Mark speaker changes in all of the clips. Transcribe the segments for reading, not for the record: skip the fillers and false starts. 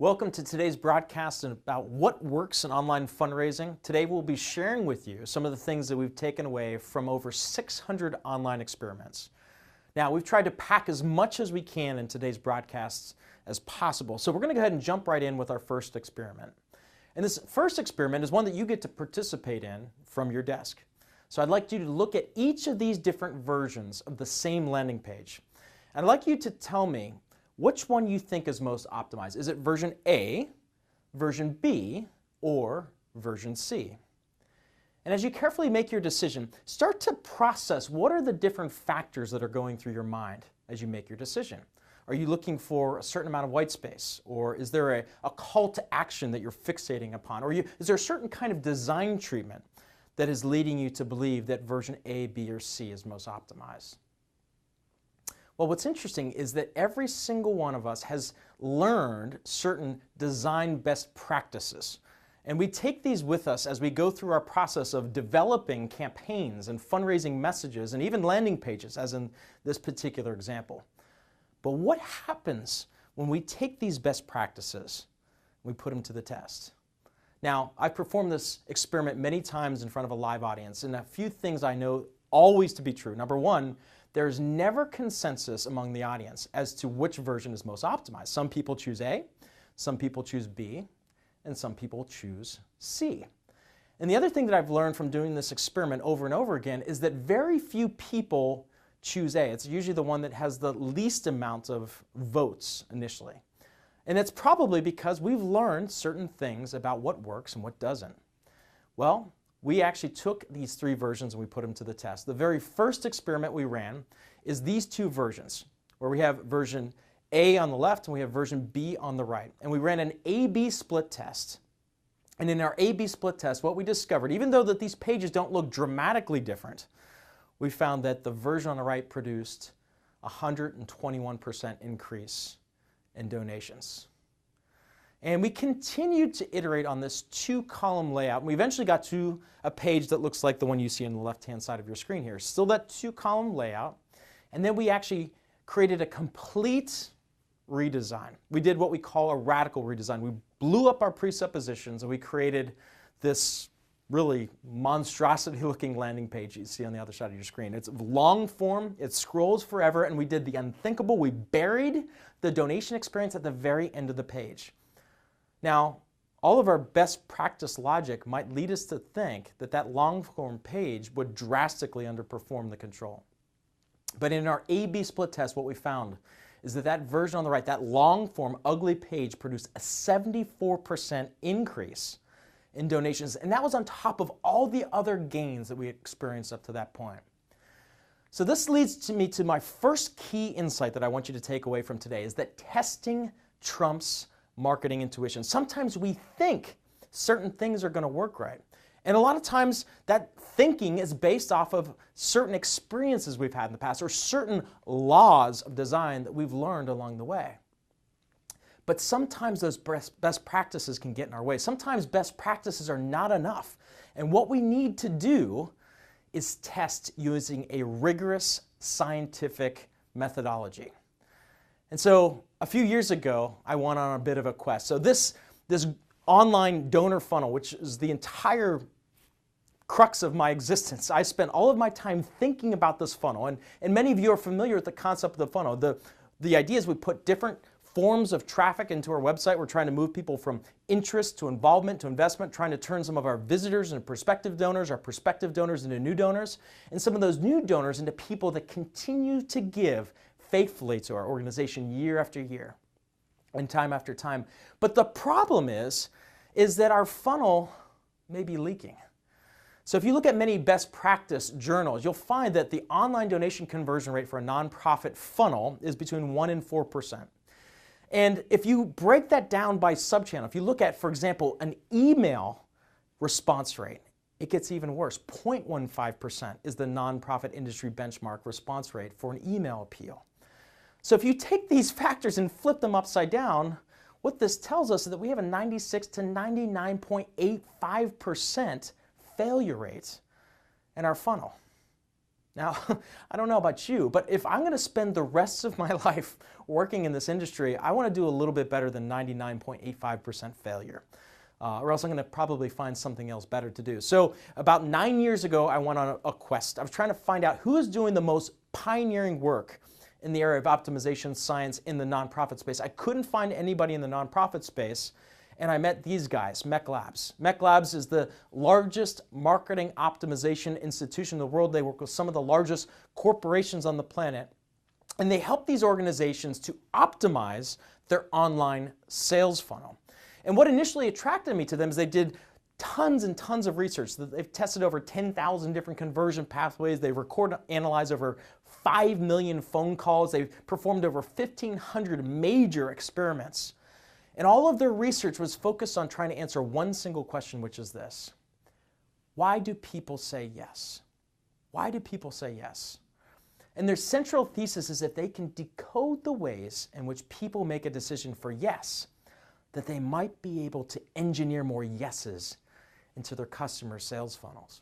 Speaker 1: Welcome to today's broadcast about what works in online fundraising. Today we'll be sharing with you some of the things that we've taken away from over 600 online experiments. Now, we've tried to pack as much as we can in today's broadcasts as possible. So we're going to go ahead and jump right in with our first experiment. And this first experiment is one that you get to participate in from your desk. So I'd like you to look at each of these different versions of the same landing page. I'd like you to tell me which one you think is most optimized. Is it version A, version B, or version C? And as you carefully make your decision, start to process what are the different factors that are going through your mind as you make your decision. Are you looking for a certain amount of white space? Or is there a call to action that you're fixating upon? Or is there a certain kind of design treatment that is leading you to believe that version A, B, or C is most optimized? Well, what's interesting is that every single one of us has learned certain design best practices. And we take these with us as we go through our process of developing campaigns and fundraising messages and even landing pages, as in this particular example. But what happens when we take these best practices and we put them to the test? Now, I've performed this experiment many times in front of a live audience, and a few things I know always to be true. Number one, there's never consensus among the audience as to which version is most optimized. Some people choose A, some people choose B, and some people choose C. And the other thing that I've learned from doing this experiment over and over again is that very few people choose A. It's usually the one that has the least amount of votes initially. And it's probably because we've learned certain things about what works and what doesn't. Well, we actually took these three versions and we put them to the test. The very first experiment we ran is these two versions, where we have version A on the left and we have version B on the right. And we ran an A-B split test. And in our A-B split test, what we discovered, even though that these pages don't look dramatically different, we found that the version on the right produced a 121% increase in donations. And we continued to iterate on this two-column layout. And we eventually got to a page that looks like the one you see on the left-hand side of your screen here. Still that two-column layout. And then we actually created a complete redesign. We did what we call a radical redesign. We blew up our presuppositions and we created this really monstrosity-looking landing page you see on the other side of your screen. It's long form, it scrolls forever, and we did the unthinkable. We buried the donation experience at the very end of the page. Now, all of our best practice logic might lead us to think that that long-form page would drastically underperform the control. But in our A-B split test, what we found is that that version on the right, that long-form ugly page, produced a 74% increase in donations, and that was on top of all the other gains that we experienced up to that point. So this leads me to my first key insight that I want you to take away from today, is that testing trumps marketing intuition. Sometimes we think certain things are going to work right. And a lot of times that thinking is based off of certain experiences we've had in the past or certain laws of design that we've learned along the way. But sometimes those best practices can get in our way. Sometimes best practices are not enough. And what we need to do is test using a rigorous scientific methodology. And so a few years ago, I went on a bit of a quest. So this online donor funnel, which is the entire crux of my existence, I spent all of my time thinking about this funnel. And many of you are familiar with the concept of the funnel. The idea is we put different forms of traffic into our website. We're trying to move people from interest to involvement to investment, trying to turn some of our visitors into prospective donors, our prospective donors into new donors, and some of those new donors into people that continue to give faithfully to our organization year after year and time after time. But the problem is that our funnel may be leaking. So if you look at many best practice journals, you'll find that the online donation conversion rate for a nonprofit funnel is between 1% and 4%. And if you break that down by subchannel, if you look at, for example, an email response rate, it gets even worse. 0.15% is the nonprofit industry benchmark response rate for an email appeal. So if you take these factors and flip them upside down, what this tells us is that we have a 96 to 99.85% failure rate in our funnel. Now, I don't know about you, but if I'm going to spend the rest of my life working in this industry, I want to do a little bit better than 99.85% failure. Or else I'm going to probably find something else better to do. So about 9 years ago, I went on a quest. I was trying to find out who is doing the most pioneering work in the area of optimization science in the nonprofit space. I couldn't find anybody in the nonprofit space, and I met these guys, Mech Labs. Mech Labs is the largest marketing optimization institution in the world. They work with some of the largest corporations on the planet, and they help these organizations to optimize their online sales funnel. And what initially attracted me to them is they did tons and tons of research. They've tested over 10,000 different conversion pathways. They record and analyze over 5 million phone calls. They've performed over 1,500 major experiments. And all of their research was focused on trying to answer one single question, which is this: why do people say yes? Why do people say yes? And their central thesis is that they can decode the ways in which people make a decision for yes, that they might be able to engineer more yeses into their customer sales funnels.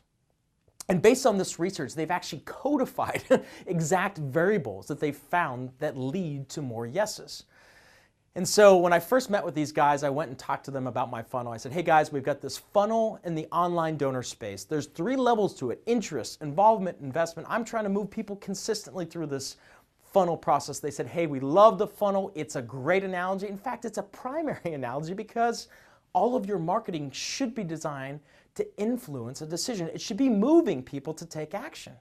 Speaker 1: And based on this research, they've actually codified exact variables that they've found that lead to more yeses. And so when I first met with these guys, I went and talked to them about my funnel. I said, hey guys, we've got this funnel in the online donor space. There's 3 levels to it: interest, involvement, investment. I'm trying to move people consistently through this funnel process. They said, hey, we love the funnel. It's a great analogy. In fact, it's a primary analogy because all of your marketing should be designed to influence a decision. It should be moving people to take action.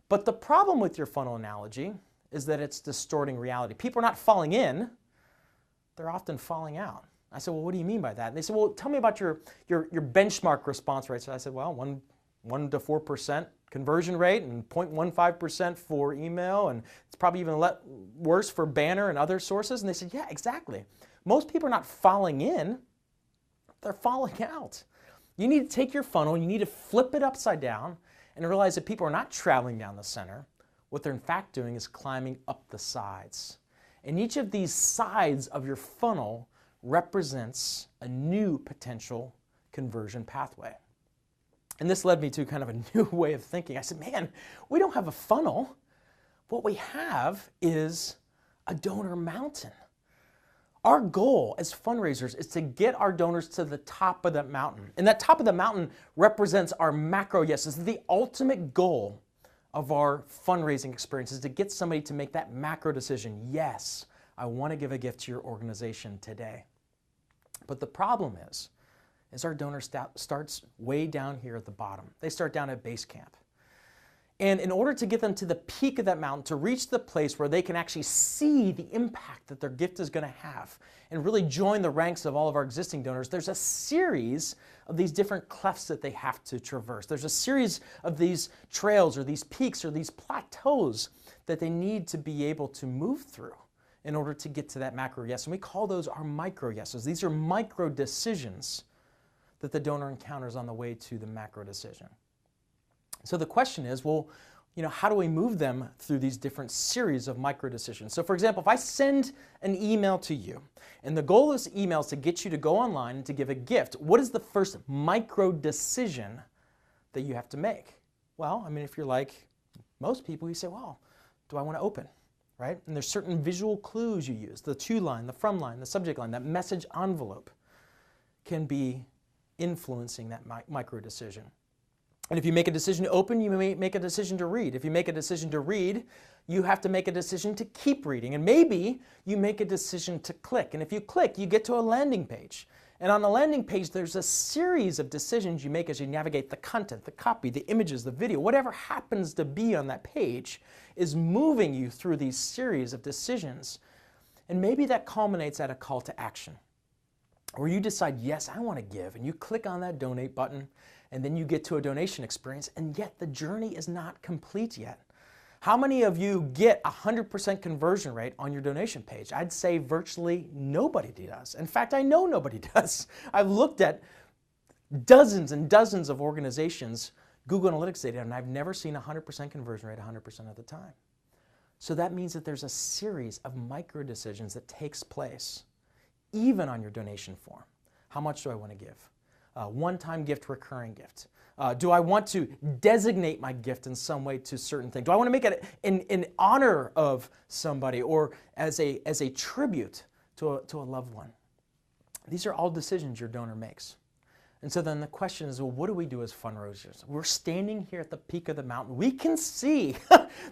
Speaker 1: But the problem with your funnel analogy is that it's distorting reality. People are not falling in, they're often falling out. I said, well, what do you mean by that? And they said, well, tell me about your benchmark response rate. So I said, well, 1 to 4% conversion rate and 0.15% for email, and it's probably even worse for banner and other sources. And they said, yeah, exactly. Most people are not falling in, they're falling out. You need to take your funnel and you need to flip it upside down and realize that people are not traveling down the center. What they're in fact doing is climbing up the sides. And each of these sides of your funnel represents a new potential conversion pathway. And this led me to kind of a new way of thinking. I said, man, we don't have a funnel. What we have is a donor mountain. Our goal as fundraisers is to get our donors to the top of that mountain. And that top of the mountain represents our macro yeses. The ultimate goal of our fundraising experience is to get somebody to make that macro decision. Yes, I want to give a gift to your organization today. But the problem is our donor starts way down here at the bottom. They start down at base camp. And in order to get them to the peak of that mountain, to reach the place where they can actually see the impact that their gift is going to have and really join the ranks of all of our existing donors, there's a series of these different clefts that they have to traverse. There's a series of these trails or these peaks or these plateaus that they need to be able to move through in order to get to that macro yes. And we call those our micro yeses. These are micro decisions that the donor encounters on the way to the macro decision. So the question is, well, how do we move them through these different series of micro decisions? So for example, if I send an email to you, and the goal of this email is to get you to go online and to give a gift, what is the first micro decision that you have to make? Well, if you're like most people, you say, well, do I want to open, right? And there's certain visual clues you use, the to line, the from line, the subject line, that message envelope can be influencing that micro decision. And if you make a decision to open, you may make a decision to read. If you make a decision to read, you have to make a decision to keep reading. And maybe you make a decision to click. And if you click, you get to a landing page. And on the landing page, there's a series of decisions you make as you navigate the content, the copy, the images, the video. Whatever happens to be on that page is moving you through these series of decisions. And maybe that culminates at a call to action, where you decide, yes, I want to give. And you click on that donate button. And then you get to a donation experience, and yet the journey is not complete yet. How many of you get 100% conversion rate on your donation page? I'd say virtually nobody does. In fact, I know nobody does. I've looked at dozens and dozens of organizations, Google Analytics data, and I've never seen 100% conversion rate 100% of the time. So that means that there's a series of micro decisions that takes place, even on your donation form. How much do I want to give? One-time gift, recurring gift. Do I want to designate my gift in some way to certain things? Do I want to make it in honor of somebody or as a tribute to a loved one? These are all decisions your donor makes. And so then the question is, well, what do we do as fundraisers? We're standing here at the peak of the mountain. We can see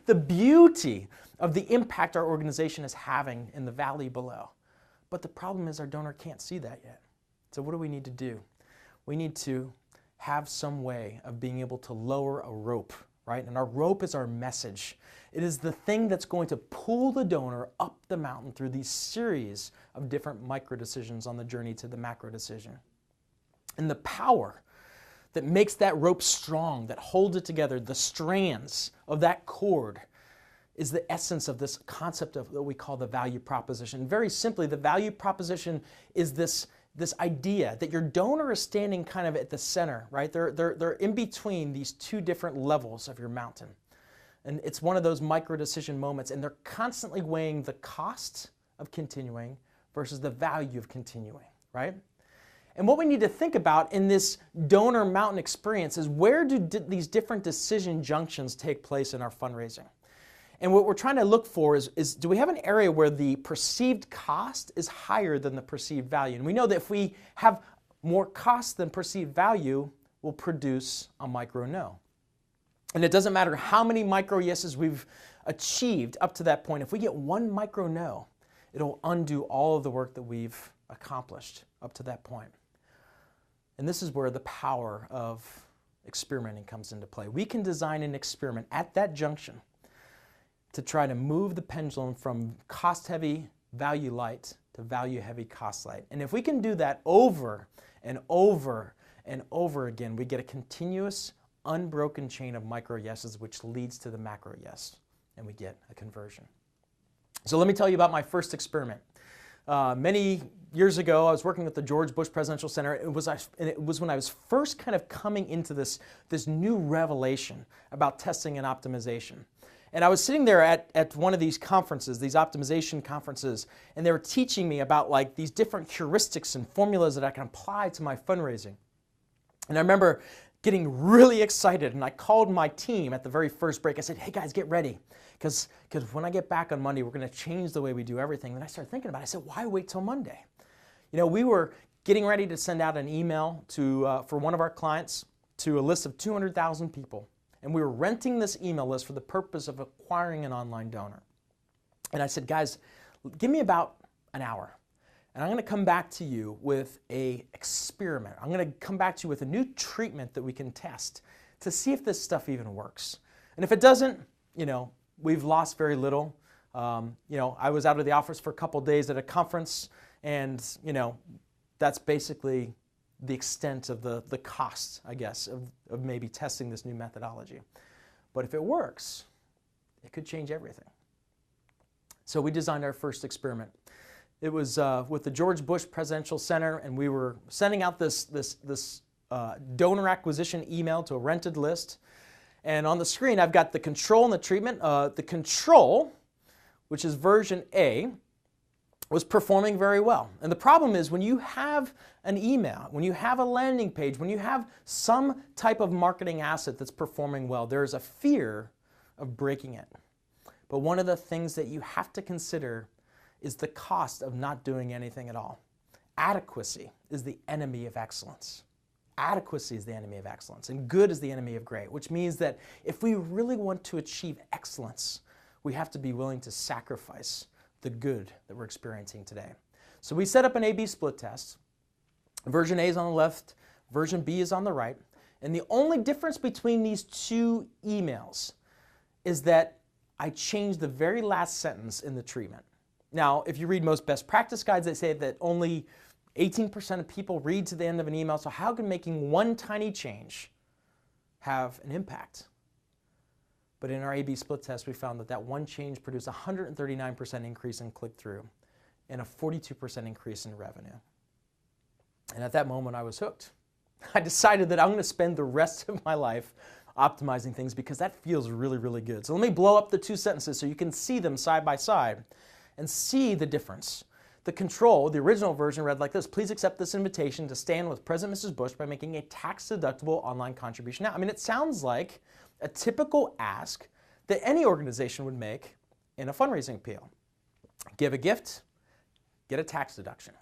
Speaker 1: the beauty of the impact our organization is having in the valley below. But the problem is our donor can't see that yet. So what do we need to do? We need to have some way of being able to lower a rope, right? And our rope is our message. It is the thing that's going to pull the donor up the mountain through these series of different micro decisions on the journey to the macro decision. And the power that makes that rope strong, that holds it together, the strands of that cord, is the essence of this concept of what we call the value proposition. Very simply, the value proposition is this idea that your donor is standing kind of at the center, right? They're in between these two different levels of your mountain. And it's one of those micro decision moments, and they're constantly weighing the cost of continuing versus the value of continuing, right? And what we need to think about in this donor mountain experience is where do these different decision junctions take place in our fundraising? And what we're trying to look for is do we have an area where the perceived cost is higher than the perceived value? And we know that if we have more cost than perceived value, we'll produce a micro no. And it doesn't matter how many micro yeses we've achieved up to that point. If we get one micro no, it'll undo all of the work that we've accomplished up to that point. And this is where the power of experimenting comes into play. We can design an experiment at that junction to try to move the pendulum from cost-heavy, value-light to value-heavy, cost-light. And if we can do that over and over and over again, we get a continuous, unbroken chain of micro yeses, which leads to the macro yes, and we get a conversion. So let me tell you about my first experiment. Many years ago, I was working with the George Bush Presidential Center. It was when I was first kind of coming into this new revelation about testing and optimization. And I was sitting there at one of these conferences, these optimization conferences, and they were teaching me about like these different heuristics and formulas that I can apply to my fundraising. And I remember getting really excited, and I called my team at the very first break. I said, hey guys, get ready, because when I get back on Monday, we're going to change the way we do everything. And I started thinking about it. I said, why wait till Monday? You know, we were getting ready to send out an email for one of our clients to a list of 200,000 people. And we were renting this email list for the purpose of acquiring an online donor. And I said, guys, give me about an hour. And I'm going to come back to you with an experiment. I'm going to come back to you with a new treatment that we can test to see if this stuff even works. And if it doesn't, you know, we've lost very little. You know, I was out of the office for a couple days at a conference, and, you know, that's basically the extent of the cost, I guess, of maybe testing this new methodology. But if it works, it could change everything. So we designed our first experiment. It was with the George Bush Presidential Center, and we were sending out this donor acquisition email to a rented list. And on the screen, I've got the control and the treatment. The control, which is version A, was performing very well. And the problem is when you have an email, when you have a landing page, when you have some type of marketing asset that's performing well, there's a fear of breaking it. But one of the things that you have to consider is the cost of not doing anything at all. Adequacy is the enemy of excellence. Adequacy is the enemy of excellence, and good is the enemy of great, which means that if we really want to achieve excellence, we have to be willing to sacrifice the good that we're experiencing today. So we set up an A-B split test. Version A is on the left, version B is on the right, and the only difference between these two emails is that I changed the very last sentence in the treatment. Now, if you read most best practice guides, they say that only 18% of people read to the end of an email, so how can making one tiny change have an impact? But in our A-B split test, we found that one change produced a 139% increase in click-through and a 42% increase in revenue. And at that moment, I was hooked. I decided that I'm going to spend the rest of my life optimizing things because that feels really, really good. So let me blow up the two sentences so you can see them side by side and see the difference. The control, the original version, read like this: please accept this invitation to stand with President Mrs. Bush by making a tax-deductible online contribution now. I mean, it sounds like a typical ask that any organization would make in a fundraising appeal. Give a gift, get a tax deduction.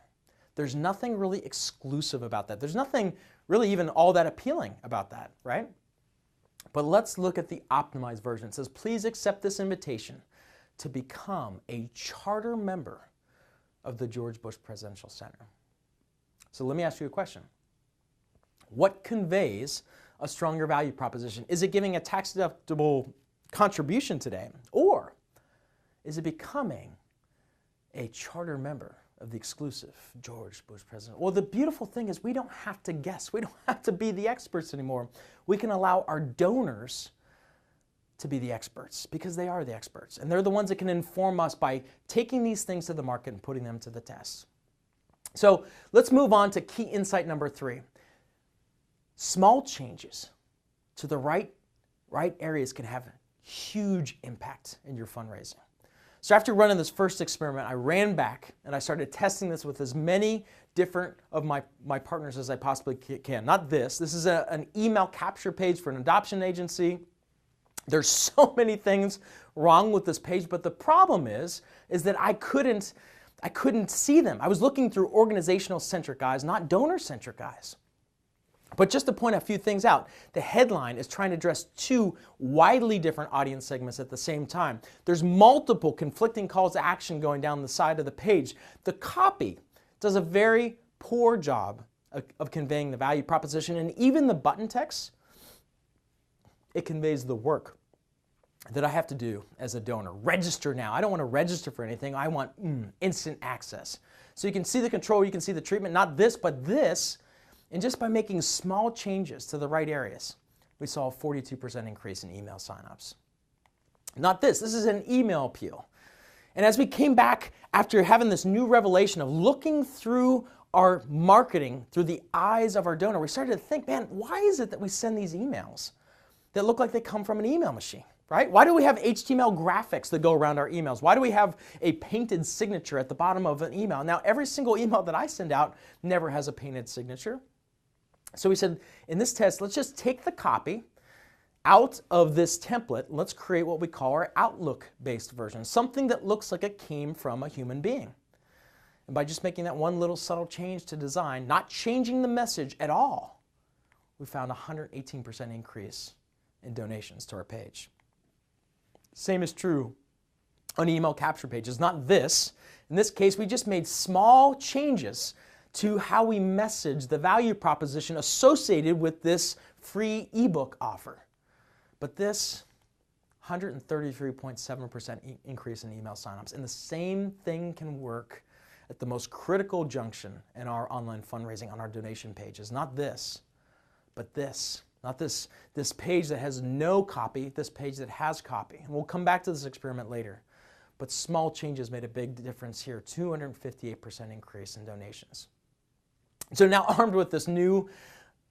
Speaker 1: There's nothing really exclusive about that. There's nothing really even all that appealing about that, right? But let's look at the optimized version. It says, please accept this invitation to become a charter member of the George Bush Presidential Center. So let me ask you a question. What conveys a stronger value proposition? Is it giving a tax-deductible contribution today? Or is it becoming a charter member of the exclusive George Bush President? Well, the beautiful thing is we don't have to guess. We don't have to be the experts anymore. We can allow our donors to be the experts because they are the experts. And they're the ones that can inform us by taking these things to the market and putting them to the test. So let's move on to key insight number 3. Small changes to the right areas can have huge impact in your fundraising. So after running this first experiment, I ran back and I started testing this with as many different of my partners as I possibly can. Not this. This is an email capture page for an adoption agency. There's so many things wrong with this page, but the problem is that I couldn't see them. I was looking through organizational-centric eyes, not donor-centric eyes. But just to point a few things out, the headline is trying to address 2 widely different audience segments at the same time. There's multiple conflicting calls to action going down the side of the page. The copy does a very poor job of conveying the value proposition, and even the button text, it conveys the work that I have to do as a donor. Register now. I don't want to register for anything. I want instant access. So you can see the control, you can see the treatment, not this, but this. And just by making small changes to the right areas, we saw a 42% increase in email signups. Not this. This is an email appeal. And as we came back after having this new revelation of looking through our marketing through the eyes of our donor, we started to think, man, why is it that we send these emails that look like they come from an email machine, right? Why do we have HTML graphics that go around our emails? Why do we have a painted signature at the bottom of an email? Now, every single email that I send out never has a painted signature. So we said, in this test, let's just take the copy out of this template. Let's create what we call our Outlook-based version, something that looks like it came from a human being. And by just making that one little subtle change to design, not changing the message at all, we found a 118% increase in donations to our page. Same is true on email capture pages. Not this. In this case, we just made small changes to how we message the value proposition associated with this free ebook offer. But this 133.7% increase in email signups. And the same thing can work at the most critical junction in our online fundraising on our donation pages. Not this, but this. Not this page that has no copy, this page that has copy. And we'll come back to this experiment later. But small changes made a big difference here, 258% increase in donations. So now armed with this new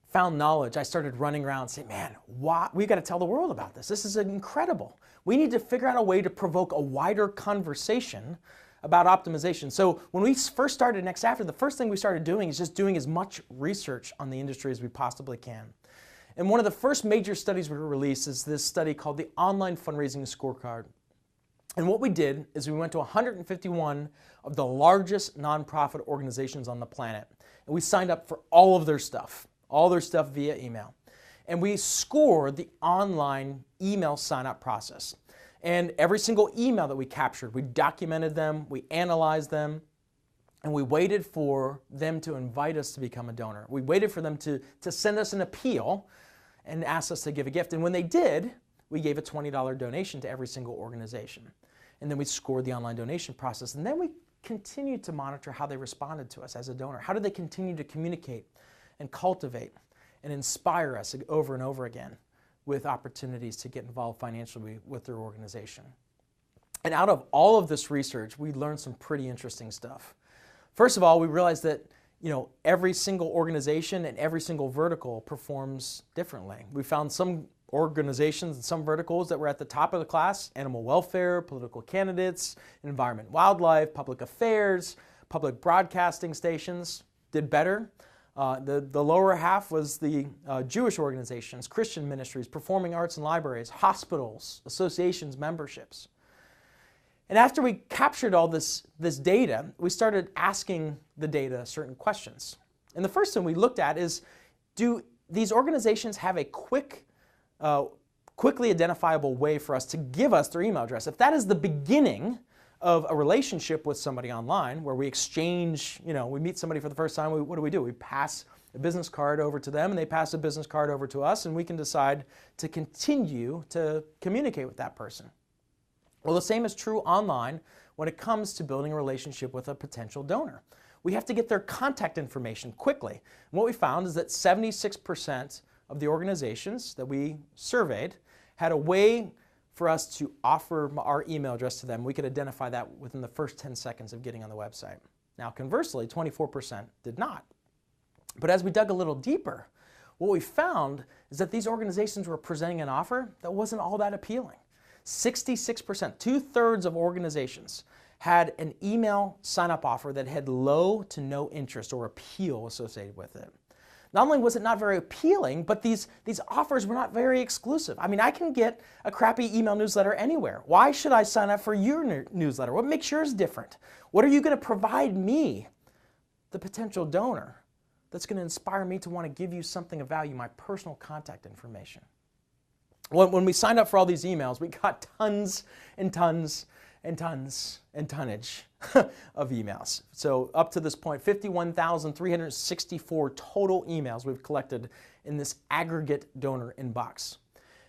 Speaker 1: found knowledge, I started running around and saying, man, we've got to tell the world about this. This is incredible. We need to figure out a way to provoke a wider conversation about optimization. So when we first started Next After, the first thing we started doing is just doing as much research on the industry as we possibly can. And one of the first major studies we released is this study called the Online Fundraising Scorecard. And what we did is we went to 151 of the largest nonprofit organizations on the planet. And we signed up for all their stuff via email. And we scored the online email sign-up process. And every single email that we captured, we documented them, we analyzed them, and we waited for them to invite us to become a donor. We waited for them to send us an appeal and ask us to give a gift. And when they did, we gave a $20 donation to every single organization. And then we scored the online donation process. And then we continued to monitor how they responded to us as a donor. How did they continue to communicate and cultivate and inspire us over and over again with opportunities to get involved financially with their organization. And out of all of this research, we learned some pretty interesting stuff. First of all, we realized that every single organization and every single vertical performs differently. We found some organizations and some verticals that were at the top of the class: animal welfare, political candidates, environment, wildlife, public affairs. Public broadcasting stations did better. The lower half was the Jewish organizations, Christian ministries, performing arts and libraries, hospitals, associations, memberships. And after we captured all this data, we started asking the data certain questions. And the first thing we looked at is, do these organizations have a quickly identifiable way for us to give us their email address? If that is the beginning of a relationship with somebody online where we exchange, we meet somebody for the first time, what do? We pass a business card over to them and they pass a business card over to us, and we can decide to continue to communicate with that person. Well, the same is true online when it comes to building a relationship with a potential donor. We have to get their contact information quickly. And what we found is that 76% of the organizations that we surveyed had a way for us to offer our email address to them. We could identify that within the first 10 seconds of getting on the website. Now, conversely, 24% did not. But as we dug a little deeper, what we found is that these organizations were presenting an offer that wasn't all that appealing. 66%, 2/3 of organizations had an email sign-up offer that had low to no interest or appeal associated with it. Not only was it not very appealing, but these offers were not very exclusive. I mean, I can get a crappy email newsletter anywhere. Why should I sign up for your newsletter? What makes yours different? What are you going to provide me, the potential donor, that's going to inspire me to want to give you something of value, my personal contact information? When we signed up for all these emails, we got tons and tons and tons and tonnage of emails. So up to this point, 51,364 total emails we've collected in this aggregate donor inbox.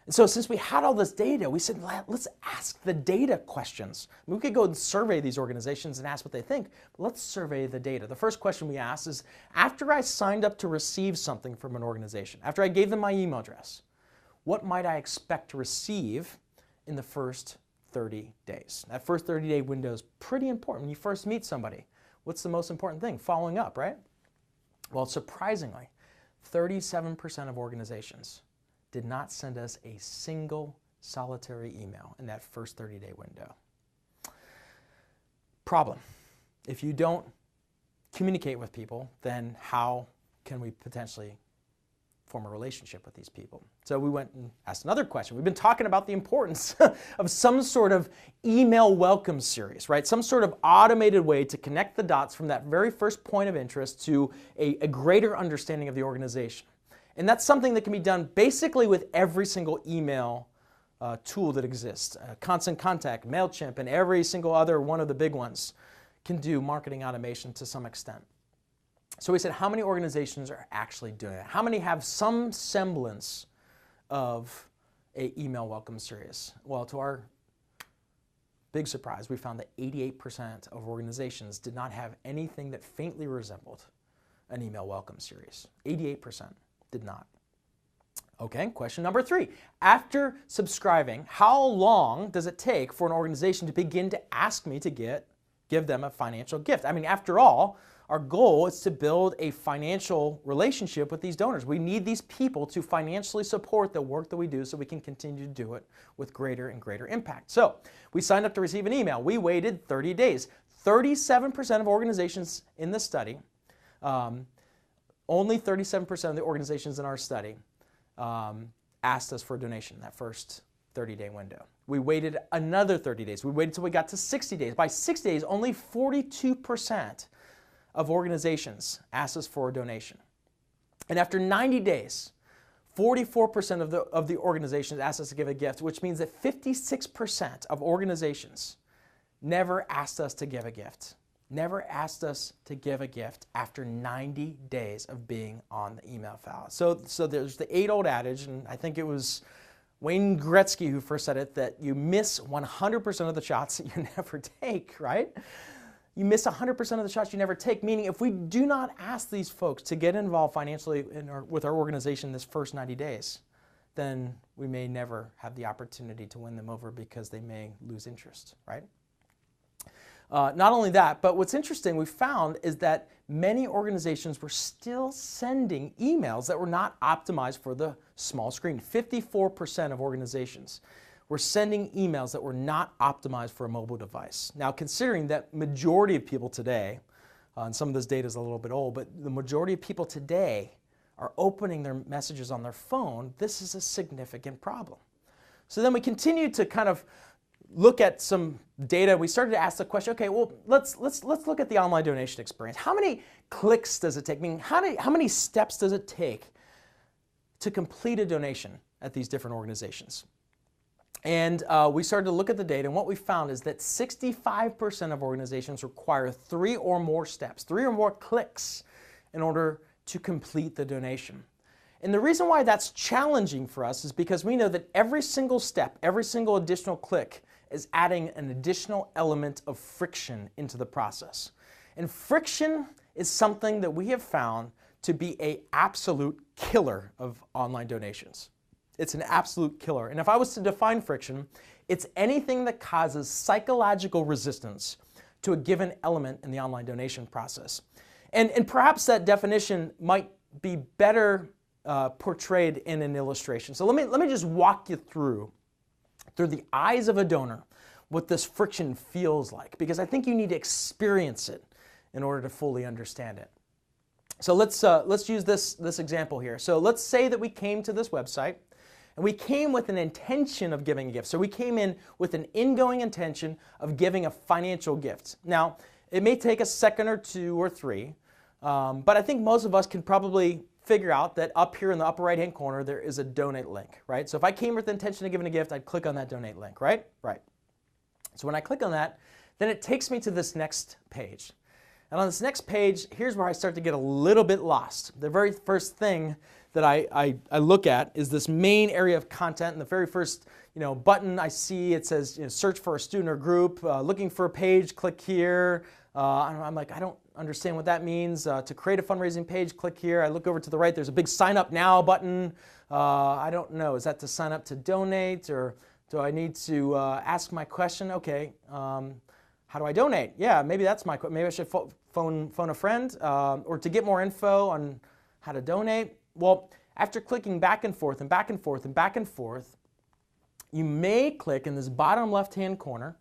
Speaker 1: And so since we had all this data, we said, let's ask the data questions. We could go and survey these organizations and ask what they think, but let's survey the data. The first question we asked is, after I signed up to receive something from an organization, after I gave them my email address, what might I expect to receive in the first 30 days? That first 30-day window is pretty important. When you first meet somebody, what's the most important thing? Following up, right? Well, surprisingly, 37% of organizations did not send us a single solitary email in that first 30-day window. Problem: if you don't communicate with people, then how can we potentially form a relationship with these people? So we went and asked another question. We've been talking about the importance of some sort of email welcome series, right? Some sort of automated way to connect the dots from that very first point of interest to a greater understanding of the organization. And that's something that can be done basically with every single email tool that exists. Constant Contact, MailChimp, and every single other one of the big ones can do marketing automation to some extent. So we said, how many organizations are actually doing that? How many have some semblance of an email welcome series? Well, to our big surprise, we found that 88% of organizations did not have anything that faintly resembled an email welcome series. 88% did not. Okay, question number 3. After subscribing, how long does it take for an organization to begin to ask me to give them a financial gift? I mean, after all, our goal is to build a financial relationship with these donors. We need these people to financially support the work that we do so we can continue to do it with greater and greater impact. So we signed up to receive an email. We waited 30 days. 37% of organizations in the study, only 37% of the organizations in our study asked us for a donation in that first 30-day window. We waited another 30 days. We waited until we got to 60 days. By 60 days, only 42% of organizations asked us for a donation. And after 90 days, 44% of the organizations asked us to give a gift, which means that 56% of organizations never asked us to give a gift. Never asked us to give a gift after 90 days of being on the email file. So there's the age-old adage, and I think it was Wayne Gretzky who first said it, that you miss 100% of the shots that you never take, right? You miss 100% of the shots you never take, meaning if we do not ask these folks to get involved financially with our organization this first 90 days, then we may never have the opportunity to win them over because they may lose interest, right? Not only that, but what's interesting we found is that many organizations were still sending emails that were not optimized for the small screen. 54% of organizations were sending emails that were not optimized for a mobile device. Now, considering that majority of people today and some of this data is a little bit old, but the majority of people today are opening their messages on their phone. This is a significant problem. So then we continue to kind of look at some data. We started to ask the question, okay, well, let's look at the online donation experience. How many clicks does it take? I mean, how many steps does it take to complete a donation at these different organizations? And we started to look at the data, and what we found is that 65% of organizations require 3 or more steps, 3 or more clicks in order to complete the donation. And the reason why that's challenging for us is because we know that every single step, every single additional click is adding an additional element of friction into the process. And friction is something that we have found to be an absolute killer of online donations. It's an absolute killer. And if I was to define friction, it's anything that causes psychological resistance to a given element in the online donation process. And perhaps that definition might be better portrayed in an illustration. So let me just walk you through the eyes of a donor what this friction feels like, because I think you need to experience it in order to fully understand it. So let's use this example here. So let's say that we came to this website and we came with an intention of giving a gift. So we came in with an ingoing intention of giving a financial gift. Now, it may take a second or 2 or 3, but I think most of us can probably figure out that up here in the upper right-hand corner, there is a donate link, right? So if I came with the intention of giving a gift, I'd click on that donate link, right? Right. So when I click on that, then it takes me to this next page. And on this next page, here's where I start to get a little bit lost. The very first thing that I look at is this main area of content, and the very first button I see, it says search for a student or group, looking for a page, click here. I'm like, I don't understand what that means. To create a fundraising page, click here. I look over to the right, there's a big sign up now button. I don't know, is that to sign up to donate, or do I need to ask my question? Okay, how do I donate? Yeah, maybe that's my question. Maybe I should phone a friend, or to get more info on how to donate. Well, after clicking back and forth and back and forth and back and forth, you may click in this bottom left-hand corner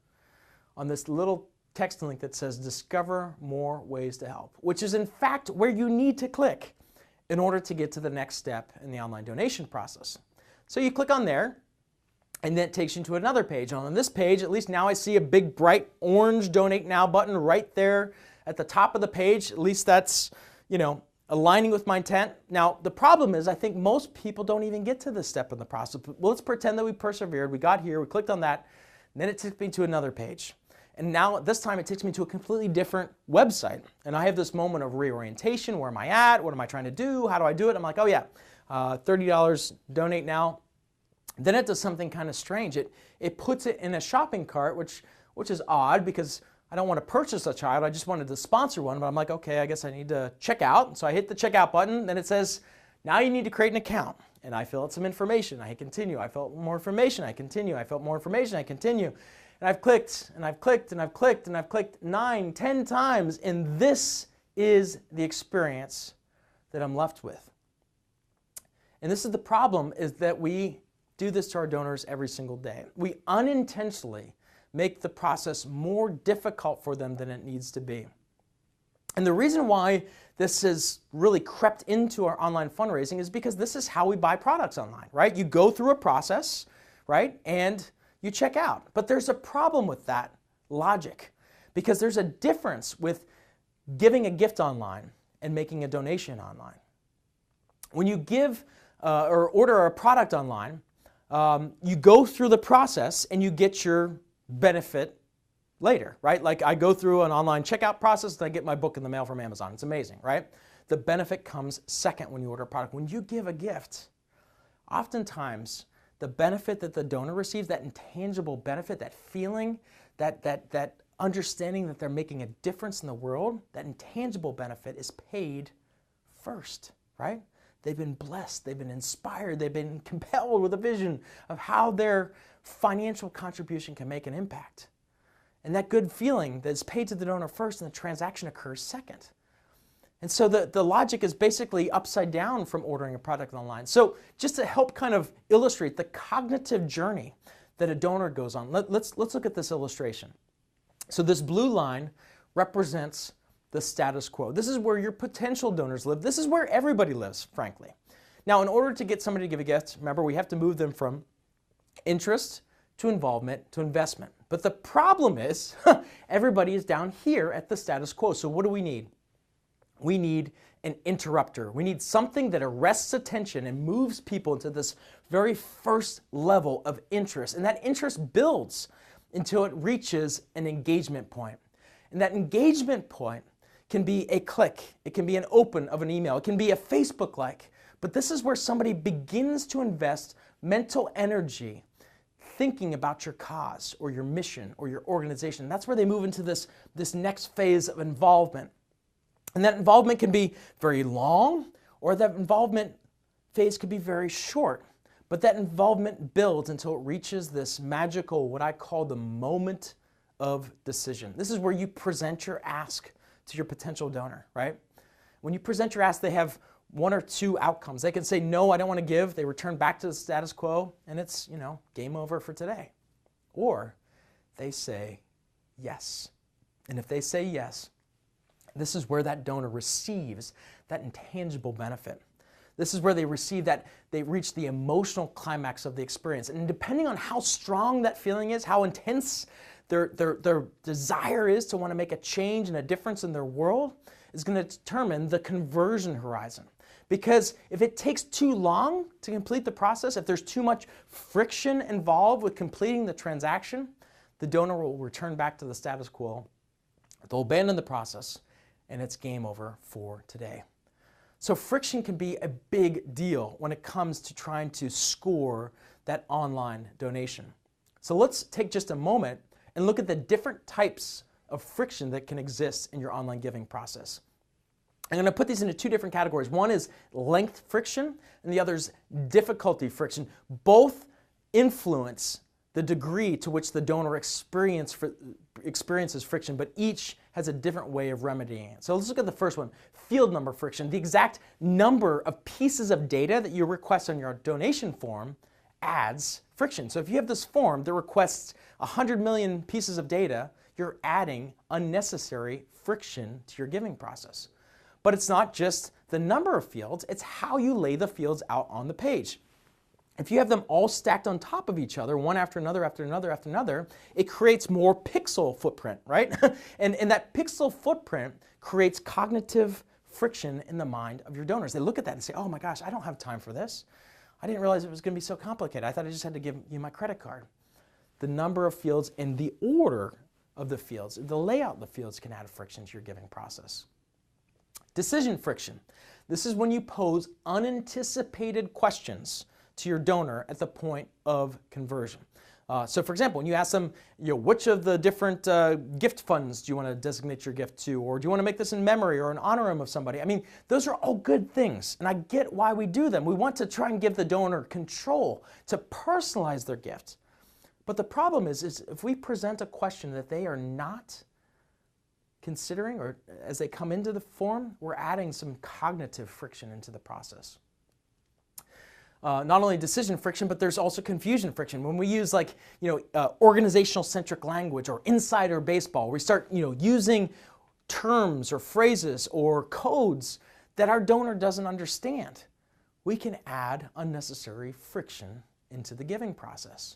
Speaker 1: on this little text link that says discover more ways to help, which is in fact where you need to click in order to get to the next step in the online donation process. So you click on there, and then it takes you to another page. And on this page, at least now I see a big bright orange donate now button right there at the top of the page. At least that's, aligning with my intent. Now, the problem is I think most people don't even get to this step in the process. Well, let's pretend that we persevered. We got here, we clicked on that, and then it took me to another page. And now this time it takes me to a completely different website. And I have this moment of reorientation. Where am I at? What am I trying to do? How do I do it? I'm like, oh yeah, $30 donate now. Then it does something kind of strange. It puts it in a shopping cart, which is odd because I don't want to purchase a child. I just wanted to sponsor one, but I'm like, okay, I guess I need to check out. So I hit the checkout button, then it says, now you need to create an account. And I fill out some information. I hit continue. I fill out more information. I continue. I fill out more information. I continue. And I've clicked, and I've clicked, and I've clicked, and I've clicked 9, 10 times, and this is the experience that I'm left with. And this is the problem, is that we do this to our donors every single day. We unintentionally make the process more difficult for them than it needs to be. And the reason why this has really crept into our online fundraising is because this is how we buy products online, right? You go through a process, right, and you check out. But there's a problem with that logic, because there's a difference with giving a gift online and making a donation online. When you give or order a product online, you go through the process and you get your benefit later, right? Like I go through an online checkout process and I get my book in the mail from Amazon. It's amazing, right? The benefit comes second when you order a product. When you give a gift, oftentimes the benefit that the donor receives, that intangible benefit, that feeling, that understanding that they're making a difference in the world, that intangible benefit is paid first, right? They've been blessed, they've been inspired, they've been compelled with a vision of how their financial contribution can make an impact. And that good feeling that is paid to the donor first and the transaction occurs second. And so the logic is basically upside down from ordering a product online. So just to help kind of illustrate the cognitive journey that a donor goes on, let's look at this illustration. So this blue line represents the status quo. This is where your potential donors live. This is where everybody lives, frankly. Now, in order to get somebody to give a gift, remember, we have to move them from interest to involvement to investment. But the problem is, everybody is down here at the status quo. So what do we need? We need an interrupter. We need something that arrests attention and moves people into this very first level of interest. And that interest builds until it reaches an engagement point. And that engagement point can be a click. It can be an open of an email. It can be a Facebook like. But this is where somebody begins to invest mental energy thinking about your cause or your mission or your organization. That's where they move into this next phase of involvement. And that involvement can be very long, or that involvement phase could be very short. But that involvement builds until it reaches this magical, what I call the moment of decision. This is where you present your ask to your potential donor, right? When you present your ask, they have one or two outcomes. They can say, no, I don't want to give. They return back to the status quo, and it's, game over for today. Or they say yes. And if they say yes, this is where that donor receives that intangible benefit. This is where they receive that, they reach the emotional climax of the experience. And depending on how strong that feeling is, how intense their desire is to want to make a change and a difference in their world, is going to determine the conversion horizon. Because if it takes too long to complete the process, if there's too much friction involved with completing the transaction, the donor will return back to the status quo. They'll abandon the process, and it's game over for today. So friction can be a big deal when it comes to trying to score that online donation. So let's take just a moment and look at the different types of friction that can exist in your online giving process. I'm going to put these into two different categories. One is length friction, and the other is difficulty friction. Both influence the degree to which the donor experiences friction, but each has a different way of remedying it. So let's look at the first one, field number friction. The exact number of pieces of data that you request on your donation form adds friction. So if you have this form that requests 100 million pieces of data, you're adding unnecessary friction to your giving process. But it's not just the number of fields, it's how you lay the fields out on the page. If you have them all stacked on top of each other, one after another, after another, after another, it creates more pixel footprint, right? and that pixel footprint creates cognitive friction in the mind of your donors. They look at that and say, oh my gosh, I don't have time for this. I didn't realize it was going to be so complicated. I thought I just had to give you my credit card. The number of fields and the order of the fields, the layout of the fields can add friction to your giving process. Decision friction. This is when you pose unanticipated questions to your donor at the point of conversion. So for example, when you ask them, which of the different gift funds do you want to designate your gift to, or do you want to make this in memory or in honor of somebody? I mean, those are all good things, and I get why we do them. We want to try and give the donor control to personalize their gift. But the problem is if we present a question that they are not considering, or as they come into the form, we're adding some cognitive friction into the process. Not only decision friction, but there's also confusion friction. When we use organizational centric language or insider baseball, we start using terms or phrases or codes that our donor doesn't understand. We can add unnecessary friction into the giving process.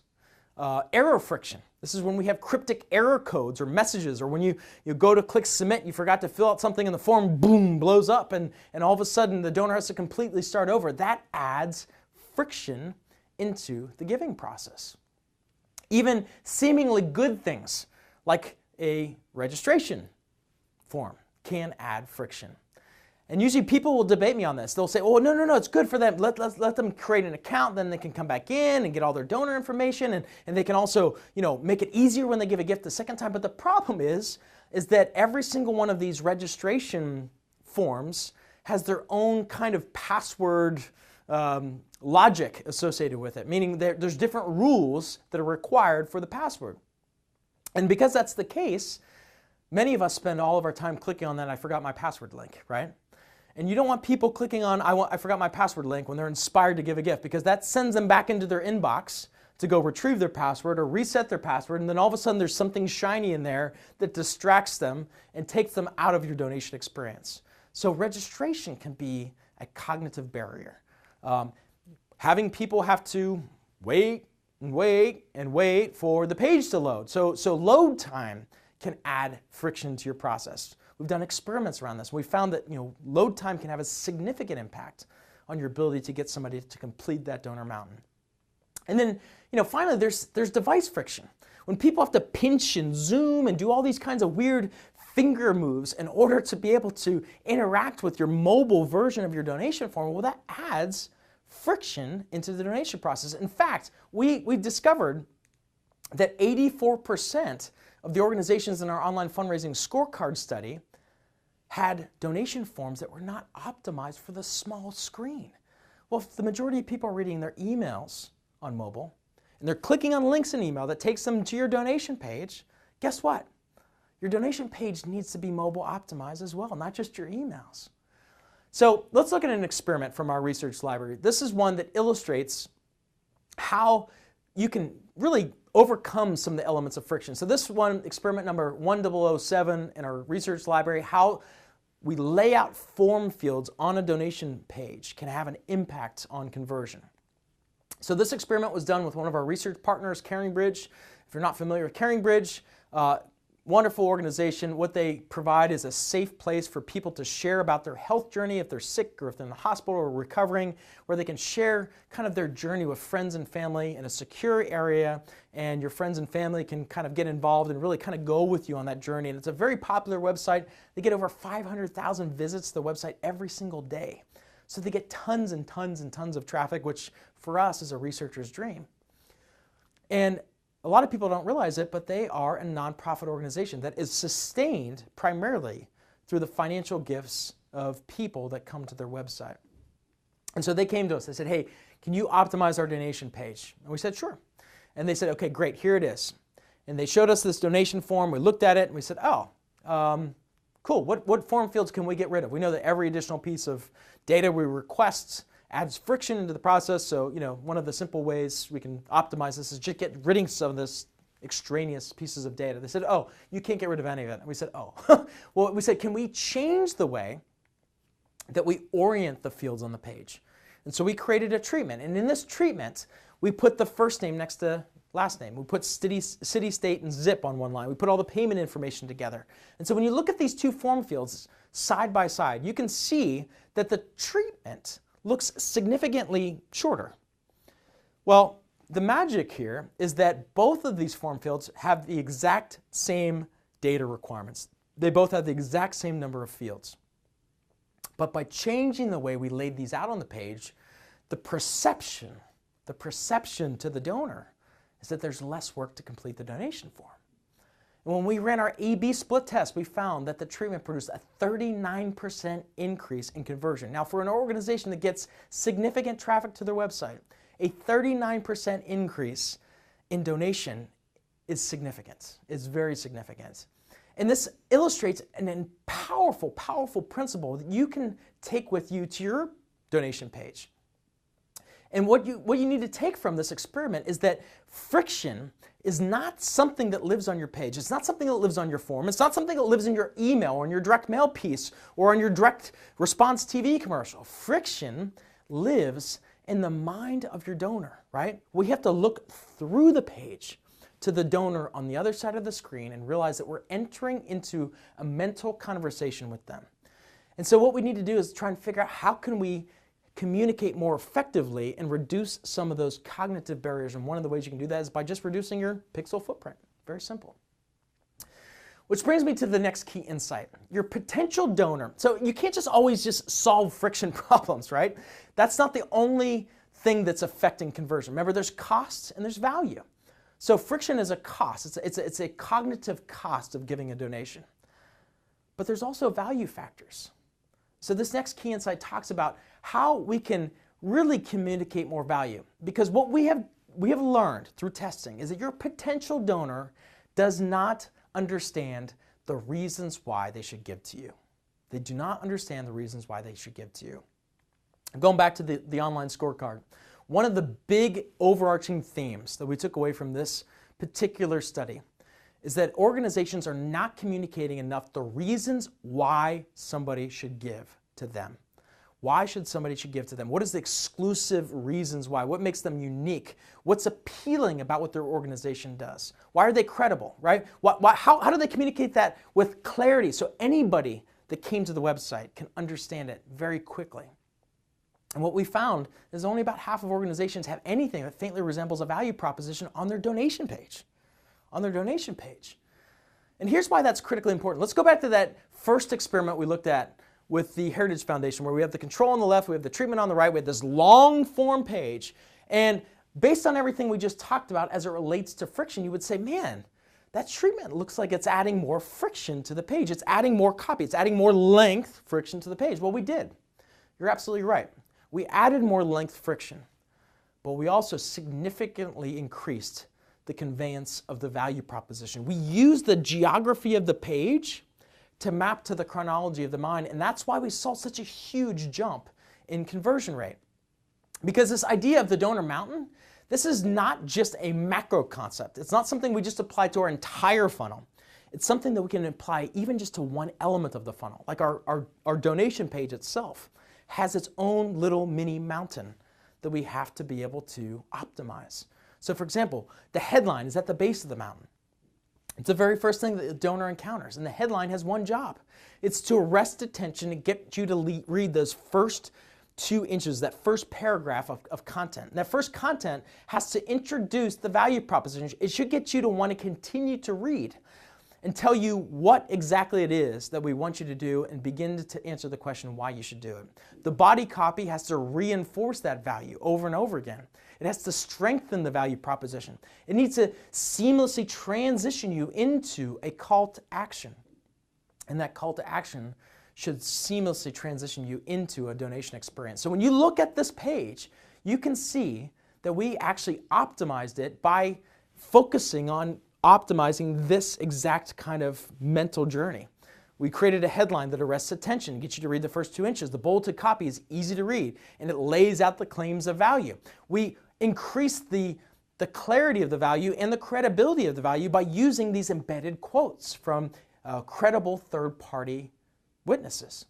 Speaker 1: Error friction. This is when we have cryptic error codes or messages, or when you go to click submit, you forgot to fill out something in the form, boom, blows up, and all of a sudden the donor has to completely start over. That adds friction into the giving process. Even seemingly good things like a registration form can add friction. And usually people will debate me on this. They'll say, oh, no, it's good for them. Let them create an account, then they can come back in and get all their donor information, and they can also make it easier when they give a gift the second time. But the problem is that every single one of these registration forms has their own kind of password logic associated with it, meaning there's different rules that are required for the password. And because that's the case, many of us spend all of our time clicking on that I forgot my password link, right? And you don't want people clicking on I forgot my password link when they're inspired to give a gift, because that sends them back into their inbox to go retrieve their password or reset their password, and then all of a sudden there's something shiny in there that distracts them and takes them out of your donation experience. So registration can be a cognitive barrier. Having people have to wait and wait and wait for the page to load. So load time can add friction to your process. We've done experiments around this. We found that load time can have a significant impact on your ability to get somebody to complete that donor mountain. And then finally there's device friction. When people have to pinch and zoom and do all these kinds of weird finger moves in order to be able to interact with your mobile version of your donation form, well, that adds friction into the donation process. In fact, we discovered that 84% of the organizations in our online fundraising scorecard study had donation forms that were not optimized for the small screen. Well, if the majority of people are reading their emails on mobile and they're clicking on links in email that takes them to your donation page, guess what? Your donation page needs to be mobile optimized as well, not just your emails. So let's look at an experiment from our research library. This is one that illustrates how you can really overcome some of the elements of friction. So this one, experiment number 1007 in our research library, how we lay out form fields on a donation page can have an impact on conversion. So this experiment was done with one of our research partners, CaringBridge. If you're not familiar with CaringBridge, wonderful organization. What they provide is a safe place for people to share about their health journey if they're sick or if they're in the hospital or recovering, where they can share kind of their journey with friends and family in a secure area, and your friends and family can kind of get involved and really kind of go with you on that journey. And it's a very popular website. They get over 500,000 visits to the website every single day. So they get tons and tons and tons of traffic, which for us is a researcher's dream. And a lot of people don't realize it, but they are a nonprofit organization that is sustained primarily through the financial gifts of people that come to their website. And so they came to us. They said, hey, can you optimize our donation page? And we said, sure. And they said, okay, great, here it is. And they showed us this donation form. We looked at it and we said, oh, cool. What form fields can we get rid of? We know that every additional piece of data we request adds friction into the process. So, one of the simple ways we can optimize this is just get rid of some of this extraneous pieces of data. They said, oh, you can't get rid of any of it. And we said, oh. Well, we said, can we change the way that we orient the fields on the page? And so we created a treatment. And in this treatment, we put the first name next to last name. We put city, state, and zip on one line. We put all the payment information together. And so when you look at these two form fields side by side, you can see that the treatment looks significantly shorter. Well, the magic here is that both of these form fields have the exact same data requirements. They both have the exact same number of fields. But by changing the way we laid these out on the page, the perception to the donor is that there's less work to complete the donation form. And when we ran our A/B split test, we found that the treatment produced a 39% increase in conversion. Now, for an organization that gets significant traffic to their website, a 39% increase in donation is significant. It's very significant. And this illustrates a powerful, powerful principle that you can take with you to your donation page. And what you need to take from this experiment is that friction is not something that lives on your page. It's not something that lives on your form. It's not something that lives in your email or in your direct mail piece or on your direct response TV commercial. Friction lives in the mind of your donor, right? We have to look through the page to the donor on the other side of the screen and realize that we're entering into a mental conversation with them. And so what we need to do is try and figure out how can we communicate more effectively and reduce some of those cognitive barriers. And one of the ways you can do that is by just reducing your pixel footprint. Very simple. Which brings me to the next key insight. Your potential donor. So you can't just always just solve friction problems, right? That's not the only thing that's affecting conversion. Remember, there's costs and there's value. So friction is a cost. It's a cognitive cost of giving a donation. But there's also value factors. So this next key insight talks about how we can really communicate more value. Because what we have learned through testing is that your potential donor does not understand the reasons why they should give to you. They do not understand the reasons why they should give to you. Going back to the online scorecard, one of the big overarching themes that we took away from this particular study is that organizations are not communicating enough the reasons why somebody should give to them. Why should somebody give to them? What is the exclusive reasons why? What makes them unique? What's appealing about what their organization does? Why are they credible, right? How do they communicate that with clarity so anybody that came to the website can understand it very quickly? And what we found is only about half of organizations have anything that faintly resembles a value proposition on their donation page. And here's why that's critically important. Let's go back to that first experiment we looked at with the Heritage Foundation, where we have the control on the left, we have the treatment on the right, we have this long form page. And based on everything we just talked about as it relates to friction, you would say, man, that treatment looks like it's adding more friction to the page. It's adding more copy. It's adding more length friction to the page. Well, we did. You're absolutely right. We added more length friction, but we also significantly increased the conveyance of the value proposition. We used the geography of the page to map to the chronology of the mind, and that's why we saw such a huge jump in conversion rate. Because this idea of the donor mountain, this is not just a macro concept. It's not something we just apply to our entire funnel. It's something that we can apply even just to one element of the funnel. Like our donation page itself has its own little mini mountain that we have to be able to optimize. So for example, the headline is at the base of the mountain. It's the very first thing that the donor encounters, and the headline has one job. It's to arrest attention and get you to read those first 2 inches, that first paragraph of content. And that first content has to introduce the value proposition. It should get you to want to continue to read and tell you what exactly it is that we want you to do and begin to answer the question why you should do it. The body copy has to reinforce that value over and over again. It has to strengthen the value proposition. It needs to seamlessly transition you into a call to action. And that call to action should seamlessly transition you into a donation experience. So when you look at this page, you can see that we actually optimized it by focusing on optimizing this exact kind of mental journey. We created a headline that arrests attention, gets you to read the first 2 inches. The bolded copy is easy to read, and it lays out the claims of value. We increased the clarity of the value and the credibility of the value by using these embedded quotes from credible third-party witnesses.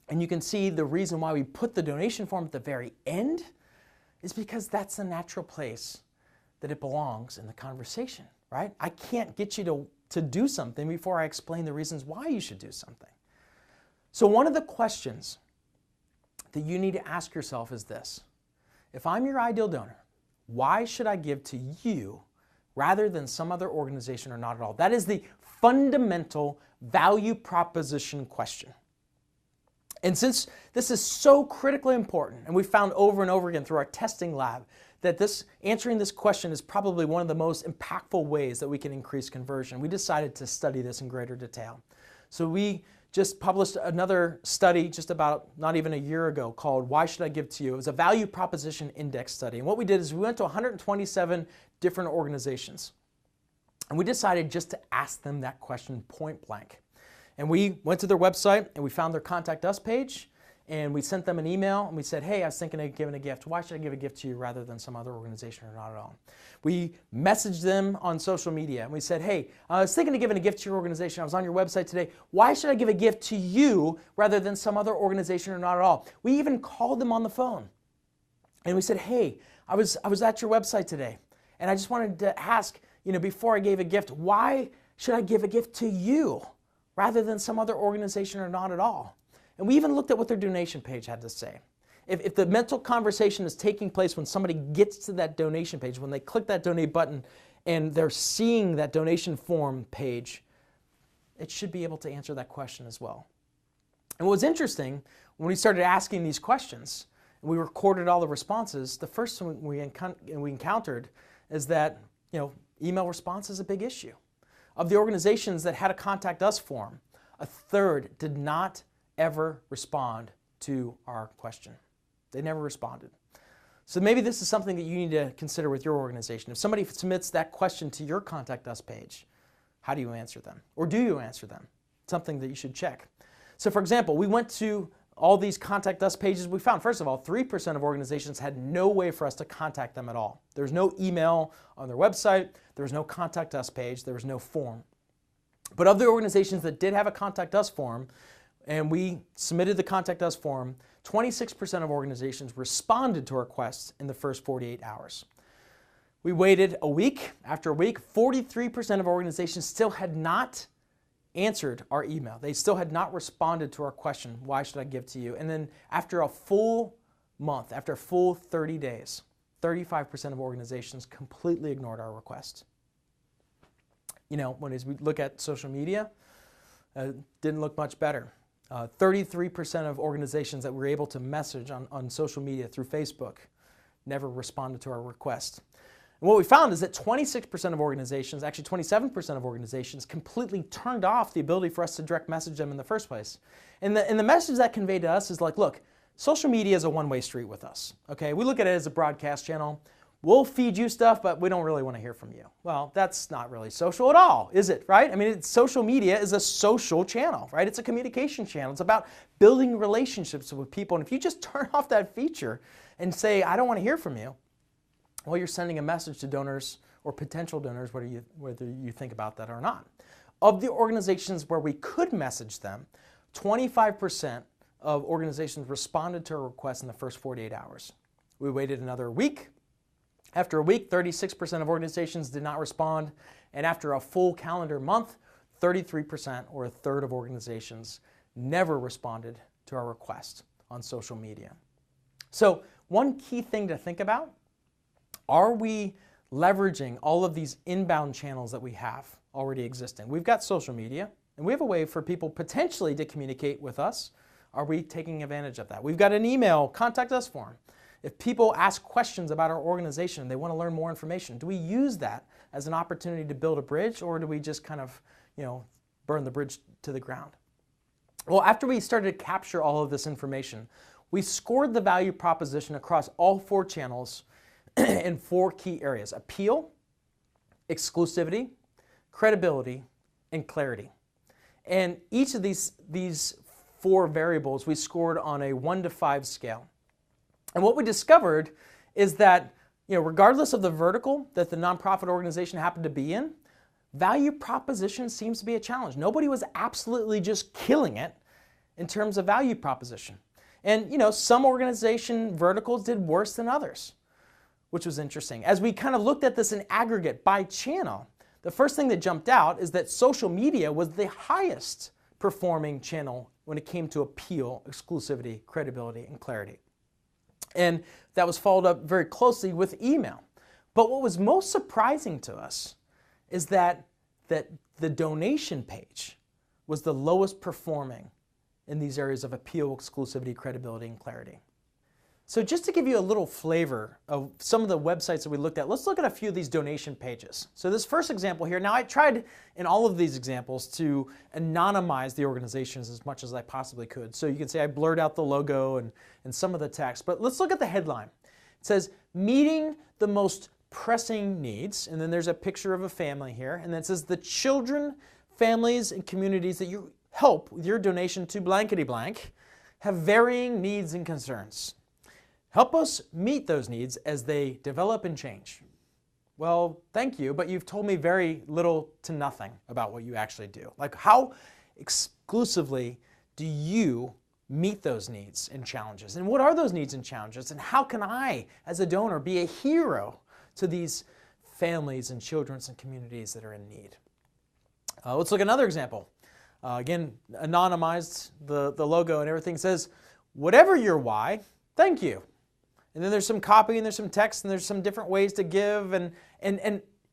Speaker 1: And you can see the reason why we put the donation form at the very end is because that's the natural place that it belongs in the conversation, right? I can't get you to do something before I explain the reasons why you should do something. So one of the questions that you need to ask yourself is this: if I'm your ideal donor, why should I give to you rather than some other organization or not at all? That is the fundamental value proposition question. And since this is so critically important, and we found over and over again through our testing lab that answering this question is probably one of the most impactful ways that we can increase conversion, we decided to study this in greater detail. So we just published another study just about not even a year ago called Why Should I Give to You? It was a value proposition index study. And what we did is we went to 127 different organizations. And we decided just to ask them that question point blank. And we went to their website and we found their Contact Us page. And we sent them an email and we said, hey, I was thinking of giving a gift. Why should I give a gift to you rather than some other organization or not at all? We messaged them on social media and we said, hey, I was thinking of giving a gift to your organization. I was on your website today. Why should I give a gift to you rather than some other organization or not at all? We even called them on the phone and we said, hey, I was at your website today and I just wanted to ask, before I gave a gift, why should I give a gift to you rather than some other organization or not at all? And we even looked at what their donation page had to say. If the mental conversation is taking place when somebody gets to that donation page, when they click that donate button and they're seeing that donation form page, it should be able to answer that question as well. And what was interesting, when we started asking these questions, and we recorded all the responses, the first thing we encountered is that email response is a big issue. Of the organizations that had a Contact Us form, a third did not ever respond to our question. They never responded. So maybe this is something that you need to consider with your organization. If somebody submits that question to your Contact Us page, how do you answer them? Or do you answer them? Something that you should check. So for example, we went to all these contact us pages, we found, first of all, 3% of organizations had no way for us to contact them at all. There's no email on their website, there was no contact us page, there was no form. But of the organizations that did have a contact us form, and we submitted the contact us form, 26% of organizations responded to our requests in the first 48 hours. We waited a week. After a week, 43% of organizations still had not answered our email. They still had not responded to our question, why should I give to you? And then after a full month, after a full 30 days, 35% of organizations completely ignored our request. You know, as we look at social media, didn't look much better. 33% of organizations that were able to message on social media through Facebook never responded to our request. And what we found is that 26% of organizations, actually 27% of organizations, completely turned off the ability for us to direct message them in the first place. And the message that conveyed to us is like, look, social media is a one-way street with us. Okay, we look at it as a broadcast channel. We'll feed you stuff, but we don't really want to hear from you. Well, that's not really social at all, is it, right? I mean, social media is a social channel, right? It's a communication channel. It's about building relationships with people. And if you just turn off that feature and say, I don't want to hear from you, well, you're sending a message to donors or potential donors, whether you think about that or not. Of the organizations where we could message them, 25% of organizations responded to a request in the first 48 hours. We waited another week. After a week, 36% of organizations did not respond. And after a full calendar month, 33% or a third of organizations never responded to our request on social media. So one key thing to think about, are we leveraging all of these inbound channels that we have already existing? We've got social media, and we have a way for people potentially to communicate with us. Are we taking advantage of that? We've got an email contact us form. If people ask questions about our organization, they want to learn more information, do we use that as an opportunity to build a bridge, or do we just kind of, burn the bridge to the ground? Well, after we started to capture all of this information, we scored the value proposition across all 4 channels in 4 key areas: appeal, exclusivity, credibility, and clarity. And each of these 4 variables we scored on a 1 to 5 scale. And what we discovered is that, regardless of the vertical that the nonprofit organization happened to be in, value proposition seems to be a challenge. Nobody was absolutely just killing it in terms of value proposition. And, some organization verticals did worse than others, which was interesting. As we kind of looked at this in aggregate by channel, the first thing that jumped out is that social media was the highest performing channel when it came to appeal, exclusivity, credibility, and clarity. And that was followed up very closely with email. But what was most surprising to us is that the donation page was the lowest performing in these areas of appeal, exclusivity, credibility, and clarity. So just to give you a little flavor of some of the websites that we looked at, let's look at a few of these donation pages. So this first example here, now I tried in all of these examples to anonymize the organizations as much as I possibly could. So you can say I blurred out the logo and some of the text, but let's look at the headline. It says, meeting the most pressing needs, and then there's a picture of a family here, and then it says the children, families, and communities that you help with your donation to blankety blank have varying needs and concerns. Help us meet those needs as they develop and change. Well, thank you, but you've told me very little to nothing about what you actually do. Like, how exclusively do you meet those needs and challenges? And what are those needs and challenges? And how can I, as a donor, be a hero to these families and children and communities that are in need? Let's look at another example. Again, anonymized, the logo and everything says, whatever your why, thank you. And then there's some copy and there's some text and there's some different ways to give, and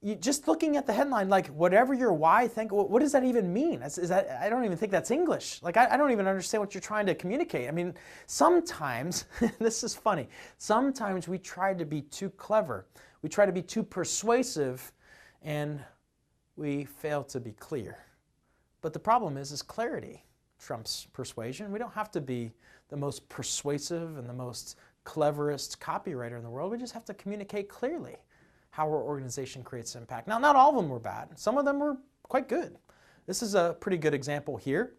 Speaker 1: you just looking at the headline, like, whatever your why, what does that even mean? I don't even think that's English. Like, I don't even understand what you're trying to communicate. I mean, sometimes, this is funny, sometimes we try to be too clever. We try to be too persuasive and we fail to be clear. But the problem is clarity trumps persuasion. We don't have to be the most persuasive and the most cleverest copywriter in the world. We just have to communicate clearly how our organization creates impact. Now, not all of them were bad. Some of them were quite good. This is a pretty good example here.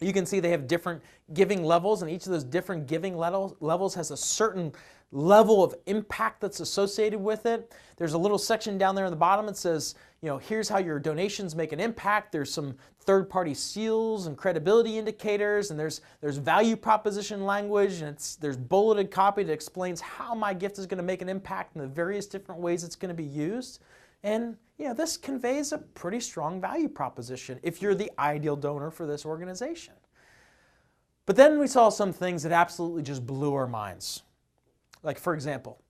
Speaker 1: You can see they have different giving levels, and each of those different giving levels has a certain level of impact that's associated with it. There's a little section down there in the bottom that says, here's how your donations make an impact. There's some third-party seals and credibility indicators, and there's value proposition language, and there's bulleted copy that explains how my gift is going to make an impact in the various different ways it's going to be used. And this conveys a pretty strong value proposition if you're the ideal donor for this organization. But then we saw some things that absolutely just blew our minds. Like, for example,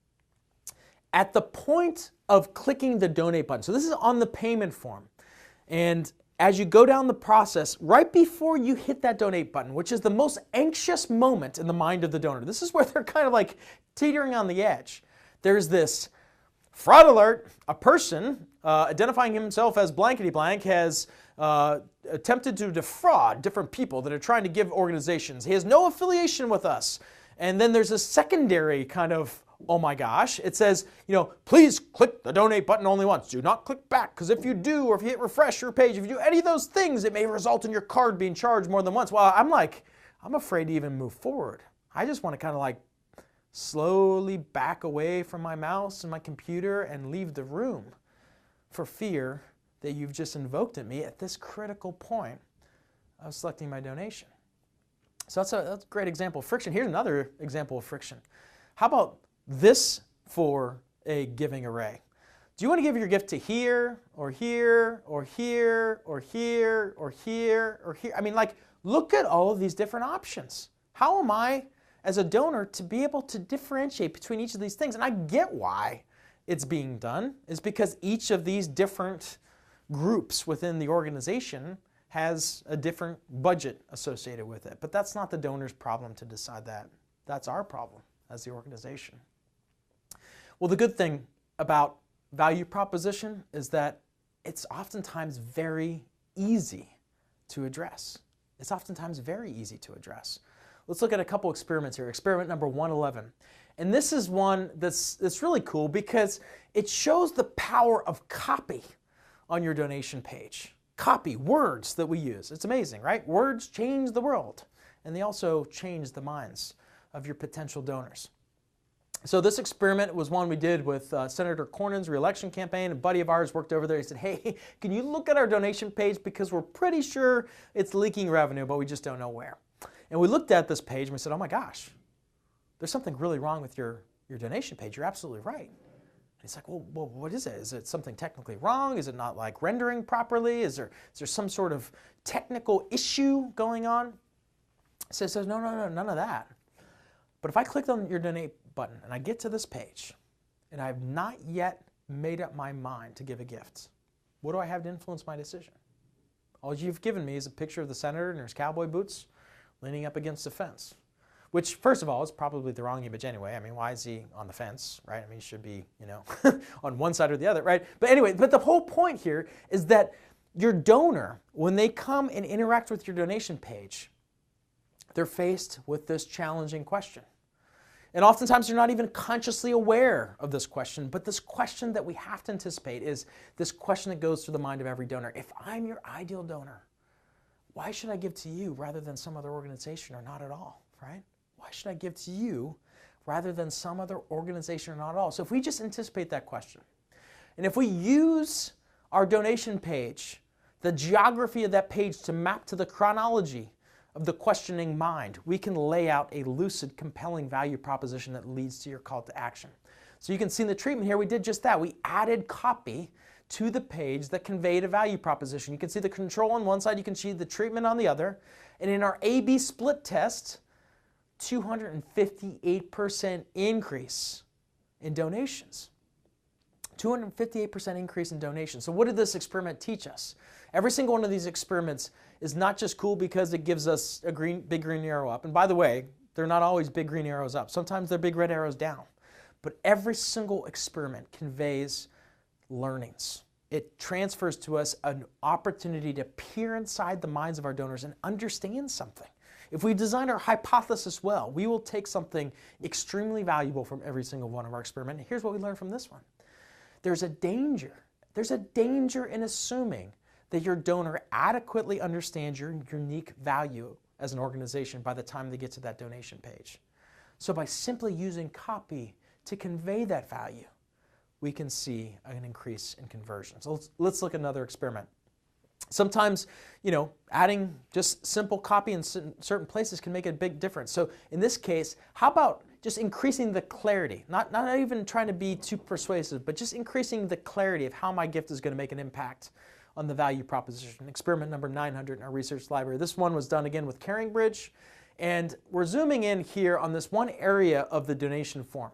Speaker 1: at the point of clicking the donate button, so this is on the payment form, and as you go down the process, right before you hit that donate button, which is the most anxious moment in the mind of the donor, this is where they're kind of like teetering on the edge. There's this fraud alert. A person identifying himself as blankety blank has attempted to defraud different people that are trying to give organizations. He has no affiliation with us. And then there's a secondary kind of, oh my gosh, it says, please click the donate button only once. Do not click back, because if you do, or if you hit refresh your page, if you do any of those things, it may result in your card being charged more than once. Well, I'm afraid to even move forward. I just want to kind of like slowly back away from my mouse and my computer and leave the room for fear that you've just invoked at me at this critical point of selecting my donation. So that's a great example of friction. Here's another example of friction. How about this for a giving array? Do you want to give your gift to here, or here, or here, or here, or here, or here? I mean, look at all of these different options. How am I, as a donor, to be able to differentiate between each of these things? And I get why it's being done. It's because each of these different groups within the organization has a different budget associated with it. But that's not the donor's problem to decide that. That's our problem as the organization. Well, the good thing about value proposition is that it's oftentimes very easy to address. It's oftentimes very easy to address. Let's look at a couple experiments here. Experiment number 111. And this is one that's really cool because it shows the power of copy on your donation page. Copy, words that we use. It's amazing, right? Words change the world, and they also change the minds of your potential donors. So this experiment was one we did with Senator Cornyn's re-election campaign. A buddy of ours worked over there. He said, hey, can you look at our donation page because we're pretty sure it's leaking revenue, but we just don't know where. And we looked at this page and we said, oh my gosh, there's something really wrong with your donation page. You're absolutely right. And he's like, well, what is it? Is it something technically wrong? Is it not like rendering properly? Is there some sort of technical issue going on? So he says, no, none of that. But if I clicked on your donate button and I get to this page and I've not yet made up my mind to give a gift, what do I have to influence my decision? All you've given me is a picture of the senator in his cowboy boots leaning up against the fence. Which, first of all, is probably the wrong image anyway. I mean, why is he on the fence, right? I mean, he should be, on one side or the other, right? But anyway, the whole point here is that your donor, when they come and interact with your donation page, they're faced with this challenging question. And oftentimes they're not even consciously aware of this question, but this question that we have to anticipate is this question that goes through the mind of every donor. If I'm your ideal donor, why should I give to you rather than some other organization or not at all, right? Why should I give to you rather than some other organization or not at all? So if we just anticipate that question, and if we use our donation page, the geography of that page to map to the chronology of the questioning mind, we can lay out a lucid, compelling value proposition that leads to your call to action. So you can see in the treatment here, we did just that. We added copy to the page that conveyed a value proposition. You can see the control on one side, you can see the treatment on the other. And in our A/B split test, 258% increase in donations. 258% increase in donations. So what did this experiment teach us? Every single one of these experiments is not just cool because it gives us a big green arrow up. And by the way, they're not always big green arrows up. Sometimes they're big red arrows down. But every single experiment conveys learnings. It transfers to us an opportunity to peer inside the minds of our donors and understand something. If we design our hypothesis well, we will take something extremely valuable from every single one of our experiments. Here's what we learned from this one. There's a danger. There's a danger in assuming that your donor adequately understands your unique value as an organization by the time they get to that donation page. So by simply using copy to convey that value, we can see an increase in conversion. So let's look at another experiment. Sometimes, adding just simple copy in certain places can make a big difference. So in this case, how about just increasing the clarity? Not even trying to be too persuasive, but just increasing the clarity of how my gift is going to make an impact on the value proposition. Experiment number 900 in our research library. This one was done again with CaringBridge, and we're zooming in here on this one area of the donation form.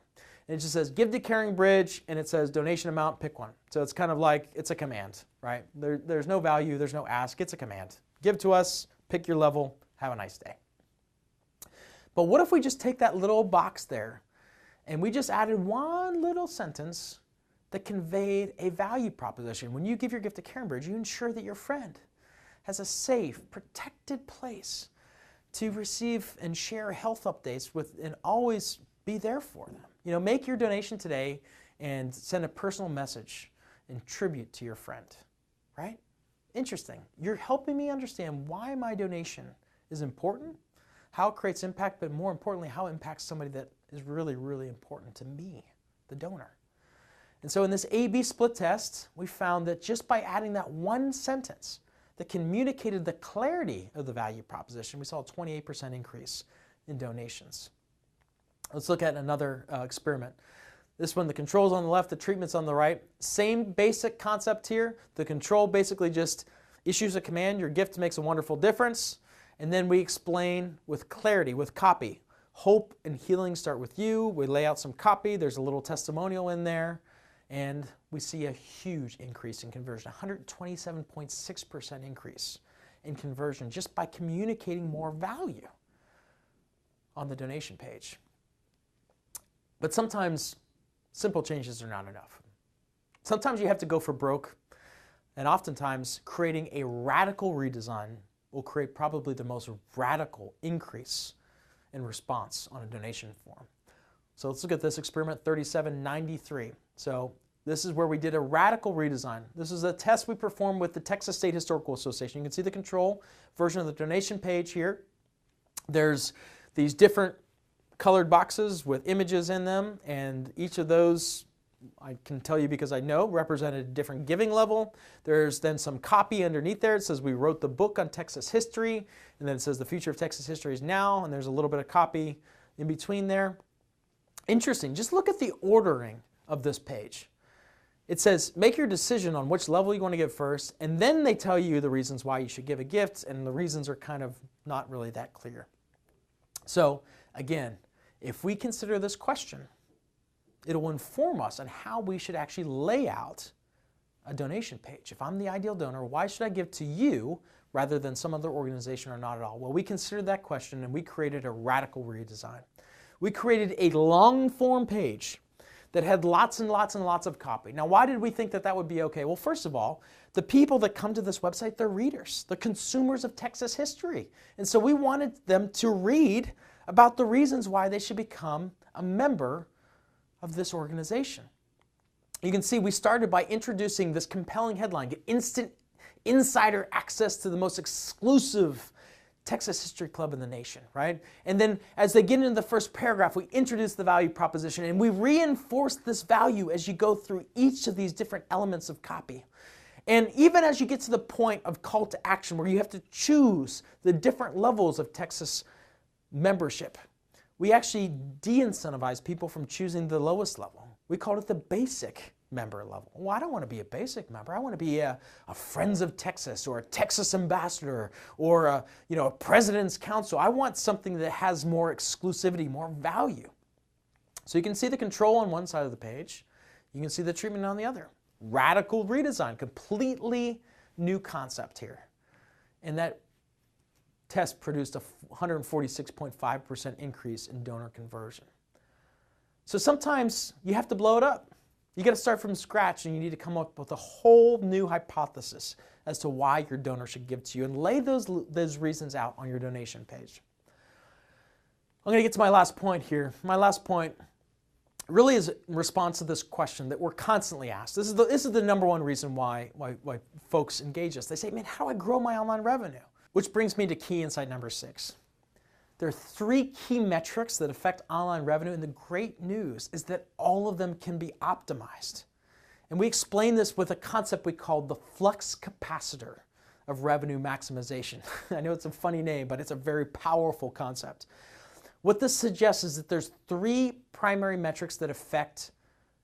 Speaker 1: And it just says, give to CaringBridge, and it says donation amount, pick one. So it's kind of like, it's a command, right? There's no value, there's no ask, it's a command. Give to us, pick your level, have a nice day. But what if we just take that little box there, and we just added one little sentence that conveyed a value proposition? When you give your gift to CaringBridge, you ensure that your friend has a safe, protected place to receive and share health updates with, and always be there for them. Make your donation today and send a personal message in tribute to your friend, right? Interesting. You're helping me understand why my donation is important, how it creates impact, but more importantly, how it impacts somebody that is really, really important to me, the donor. And so in this A/B split test, we found that just by adding that one sentence that communicated the clarity of the value proposition, we saw a 28% increase in donations. Let's look at another experiment. This one, the control's on the left, the treatment's on the right. Same basic concept here. The control basically just issues a command, your gift makes a wonderful difference. And then we explain with clarity, with copy. Hope and healing start with you. We lay out some copy. There's a little testimonial in there. And we see a huge increase in conversion, 127.6% increase in conversion just by communicating more value on the donation page. But sometimes simple changes are not enough. Sometimes you have to go for broke, and oftentimes creating a radical redesign will create probably the most radical increase in response on a donation form. So let's look at this experiment 3793. So this is where we did a radical redesign. This is a test we performed with the Texas State Historical Association. You can see the control version of the donation page here. There's these different colored boxes with images in them, and each of those, I can tell you because I know, represented a different giving level. There's then some copy underneath there. It says we wrote the book on Texas history, and then it says the future of Texas history is now, and there's a little bit of copy in between there. Interesting, just look at the ordering of this page. It says make your decision on which level you want to give first, and then they tell you the reasons why you should give a gift, and the reasons are kind of not really that clear. So again, if we consider this question, it'll inform us on how we should actually lay out a donation page. If I'm the ideal donor, why should I give to you rather than some other organization or not at all? Well, we considered that question and we created a radical redesign. We created a long form page that had lots and lots and lots of copy. Now, why did we think that that would be okay? Well, first of all, the people that come to this website, they're readers, they're consumers of Texas history. And so we wanted them to read about the reasons why they should become a member of this organization. You can see we started by introducing this compelling headline, get instant insider access to the most exclusive Texas History Club in the nation, right? And then as they get into the first paragraph, we introduce the value proposition and we reinforce this value as you go through each of these different elements of copy. And even as you get to the point of call to action where you have to choose the different levels of Texas membership, we actually de-incentivize people from choosing the lowest level. We called it the basic member level. Well, I don't want to be a basic member. I want to be a Friends of Texas or a Texas ambassador or a President's Council. I want something that has more exclusivity, more value. So you can see the control on one side of the page. You can see the treatment on the other. Radical redesign, completely new concept here. And that test produced a 146.5% increase in donor conversion. So sometimes you have to blow it up. You got to start from scratch and you need to come up with a whole new hypothesis as to why your donor should give to you and lay those reasons out on your donation page. I'm going to get to my last point here. My last point really is in response to this question that we're constantly asked. This is the number one reason why folks engage us. They say, man, how do I grow my online revenue? Which brings me to key insight number 6. There are 3 key metrics that affect online revenue, and the great news is that all of them can be optimized. And we explain this with a concept we call the Flux Capacitor of revenue maximization. I know it's a funny name, but it's a very powerful concept. What this suggests is that there's 3 primary metrics that affect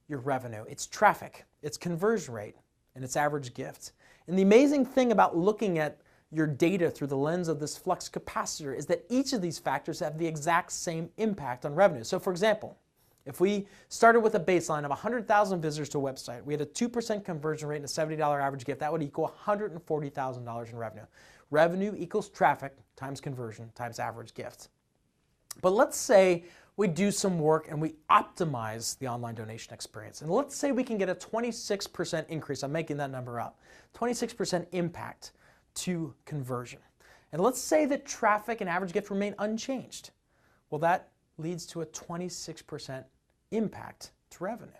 Speaker 1: your revenue. It's traffic, it's conversion rate, and it's average gift. And the amazing thing about looking at your data through the lens of this flux capacitor is that each of these factors have the exact same impact on revenue. So for example, if we started with a baseline of 100,000 visitors to a website, we had a 2% conversion rate and a $70 average gift, that would equal $140,000 in revenue. Revenue equals traffic times conversion times average gift. But let's say we do some work and we optimize the online donation experience. And let's say we can get a 26% increase, I'm making that number up, 26% impact to conversion. And let's say that traffic and average gift remain unchanged. Well, that leads to a 26% impact to revenue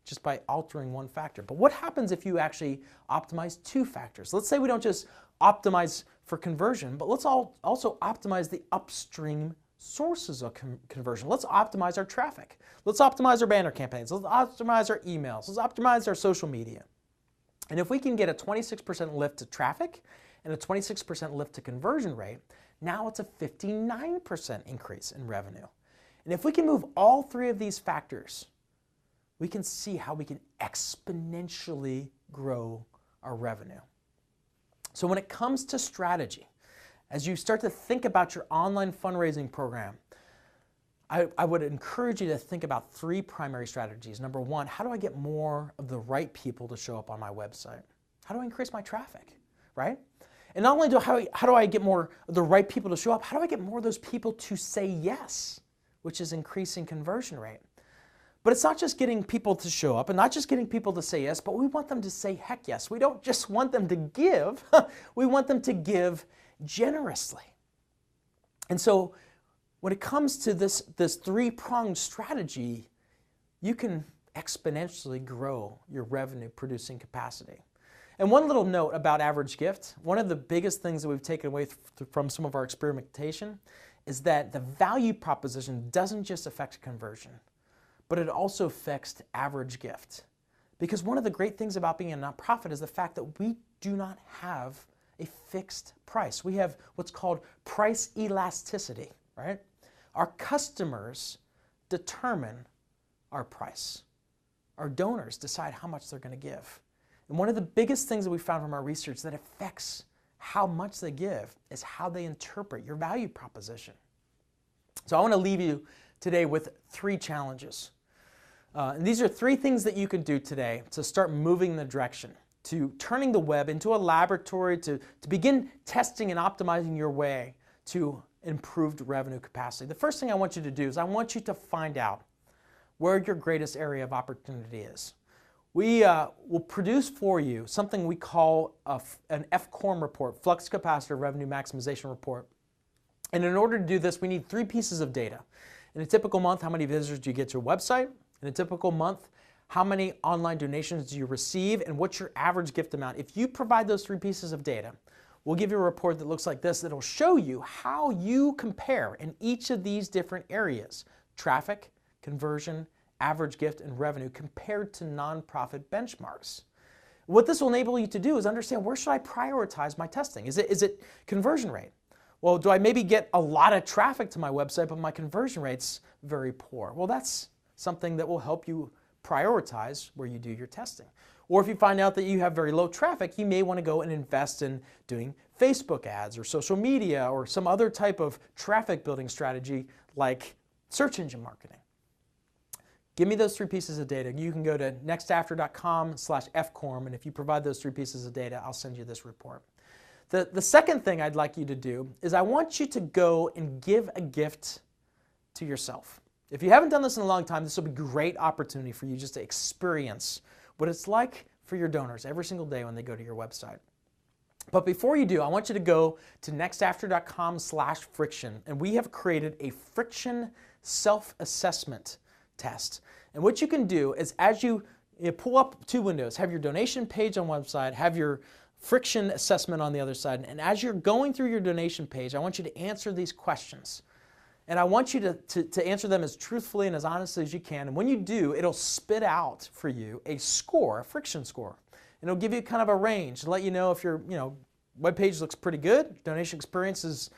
Speaker 1: just by altering one factor. But what happens if you actually optimize 2 factors? Let's say we don't just optimize for conversion, but let's also optimize the upstream sources of conversion. Let's optimize our traffic. Let's optimize our banner campaigns. Let's optimize our emails. Let's optimize our social media. And if we can get a 26% lift to traffic and a 26% lift to conversion rate, now it's a 59% increase in revenue. And if we can move all 3 of these factors, we can see how we can exponentially grow our revenue. So when it comes to strategy, as you start to think about your online fundraising program, I would encourage you to think about 3 primary strategies. Number 1, how do I get more of the right people to show up on my website? How do I increase my traffic, right? And not only how do I get more of the right people to show up, how do I get more of those people to say yes, which is increasing conversion rate? But it's not just getting people to show up and not just getting people to say yes, but we want them to say heck yes. We don't just want them to give, we want them to give generously. And so when it comes to this 3-pronged strategy, you can exponentially grow your revenue producing capacity. And one little note about average gift, one of the biggest things that we've taken away from some of our experimentation is that the value proposition doesn't just affect conversion, but it also affects average gift. Because one of the great things about being a nonprofit is the fact that we do not have a fixed price. We have what's called price elasticity, right? Our customers determine our price. Our donors decide how much they're going to give. And one of the biggest things that we found from our research that affects how much they give is how they interpret your value proposition. So I want to leave you today with 3 challenges. And these are 3 things that you can do today to start moving in the direction, to turning the web into a laboratory, to begin testing and optimizing your way to improved revenue capacity. The first thing I want you to do is I want you to find out where your greatest area of opportunity is. We will produce for you something we call an FCORM report, Flux Capacitor Revenue Maximization Report. And in order to do this, we need 3 pieces of data. In a typical month, how many visitors do you get to your website? In a typical month, how many online donations do you receive? And what's your average gift amount? If you provide those 3 pieces of data, we'll give you a report that looks like this that will show you how you compare in each of these different areas: traffic, conversion, average gift, and revenue compared to nonprofit benchmarks. What this will enable you to do is understand, where should I prioritize my testing? Is it conversion rate? Well, do I maybe get a lot of traffic to my website, but my conversion rate's very poor? Well, that's something that will help you prioritize where you do your testing. Or if you find out that you have very low traffic, you may want to go and invest in doing Facebook ads or social media or some other type of traffic building strategy like search engine marketing. Give me those 3 pieces of data. You can go to nextafter.com/FCORM, and if you provide those 3 pieces of data, I'll send you this report. The second thing I'd like you to do is I want you to go and give a gift to yourself. If you haven't done this in a long time, this will be a great opportunity for you just to experience what it's like for your donors every single day when they go to your website. But before you do, I want you to go to nextafter.com/friction, and we have created a friction self-assessment test. And what you can do is as you pull up two windows, have your donation page on one side, have your friction assessment on the other side, and as you're going through your donation page, I want you to answer these questions. And I want you to answer them as truthfully and as honestly as you can. And when you do, it'll spit out for you a score, a friction score. And it'll give you kind of a range to let you know if your web page looks pretty good, donation experience is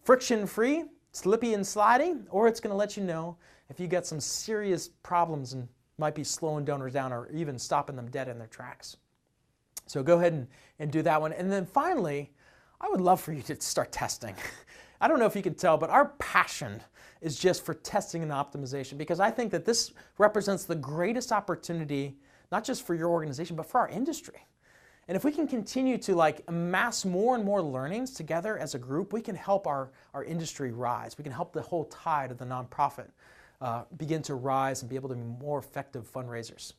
Speaker 1: friction-free, slippy and sliding, or it's going to let you know if you got some serious problems and might be slowing donors down or even stopping them dead in their tracks. So go ahead and do that one. And then finally, I would love for you to start testing. I don't know if you can tell, but our passion is just for testing and optimization, because I think that this represents the greatest opportunity, not just for your organization, but for our industry. And if we can continue to amass more and more learnings together as a group, we can help our industry rise. We can help the whole tide of the nonprofit begin to rise and be able to be more effective fundraisers.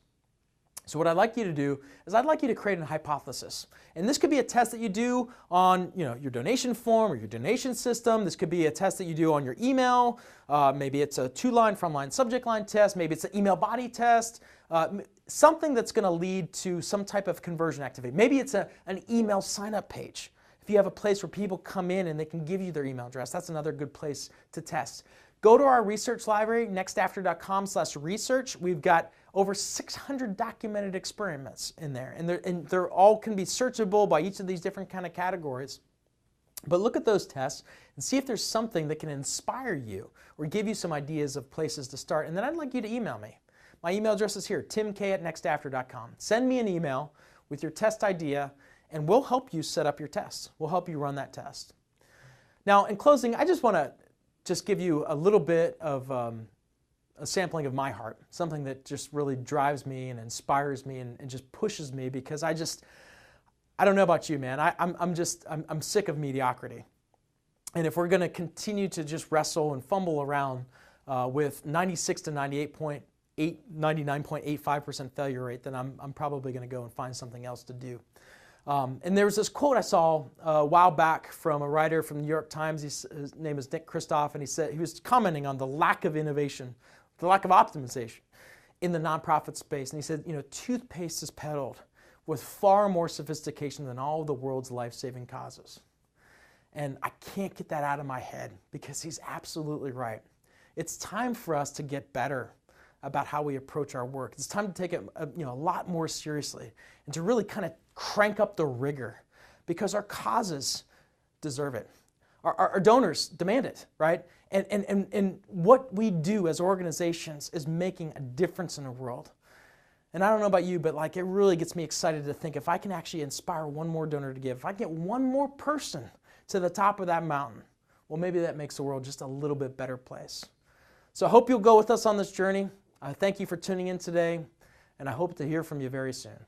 Speaker 1: So what I'd like you to do is I'd like you to create a hypothesis. And this could be a test that you do on your donation form or your donation system. This could be a test that you do on your email. Maybe it's a 2-line from-line subject line test. Maybe it's an email body test. Something that's going to lead to some type of conversion activity. Maybe it's an email sign-up page. If you have a place where people come in and they can give you their email address, that's another good place to test. Go to our research library, nextafter.com/research. We've got over 600 documented experiments in there, and they're all can be searchable by each of these different kind of categories. But look at those tests and see if there's something that can inspire you or give you some ideas of places to start. And then I'd like you to email me. My email address is here, timk@nextafter.com. Send me an email with your test idea, and we'll help you set up your test. We'll help you run that test. Now, in closing, I just want to give you a little bit of a sampling of my heart, something that just really drives me and inspires me and just pushes me, because I don't know about you, man. I'm sick of mediocrity. And if we're going to continue to just wrestle and fumble around with 96 to 99.85% failure rate, then I'm probably going to go and find something else to do. And there was this quote I saw a while back from a writer from the New York Times. His name is Nick Kristof, and he was commenting on the lack of innovation, the lack of optimization in the nonprofit space. And he said, toothpaste is peddled with far more sophistication than all of the world's life-saving causes. And I can't get that out of my head, because he's absolutely right. It's time for us to get better about how we approach our work. It's time to take it a lot more seriously and to really kind of crank up the rigor, because our causes deserve it. Our donors demand it, right? And what we do as organizations is making a difference in the world. And I don't know about you, but it really gets me excited to think if I can actually inspire one more donor to give, if I get one more person to the top of that mountain, well, maybe that makes the world just a little bit better place. So I hope you'll go with us on this journey. Thank you for tuning in today, and I hope to hear from you very soon.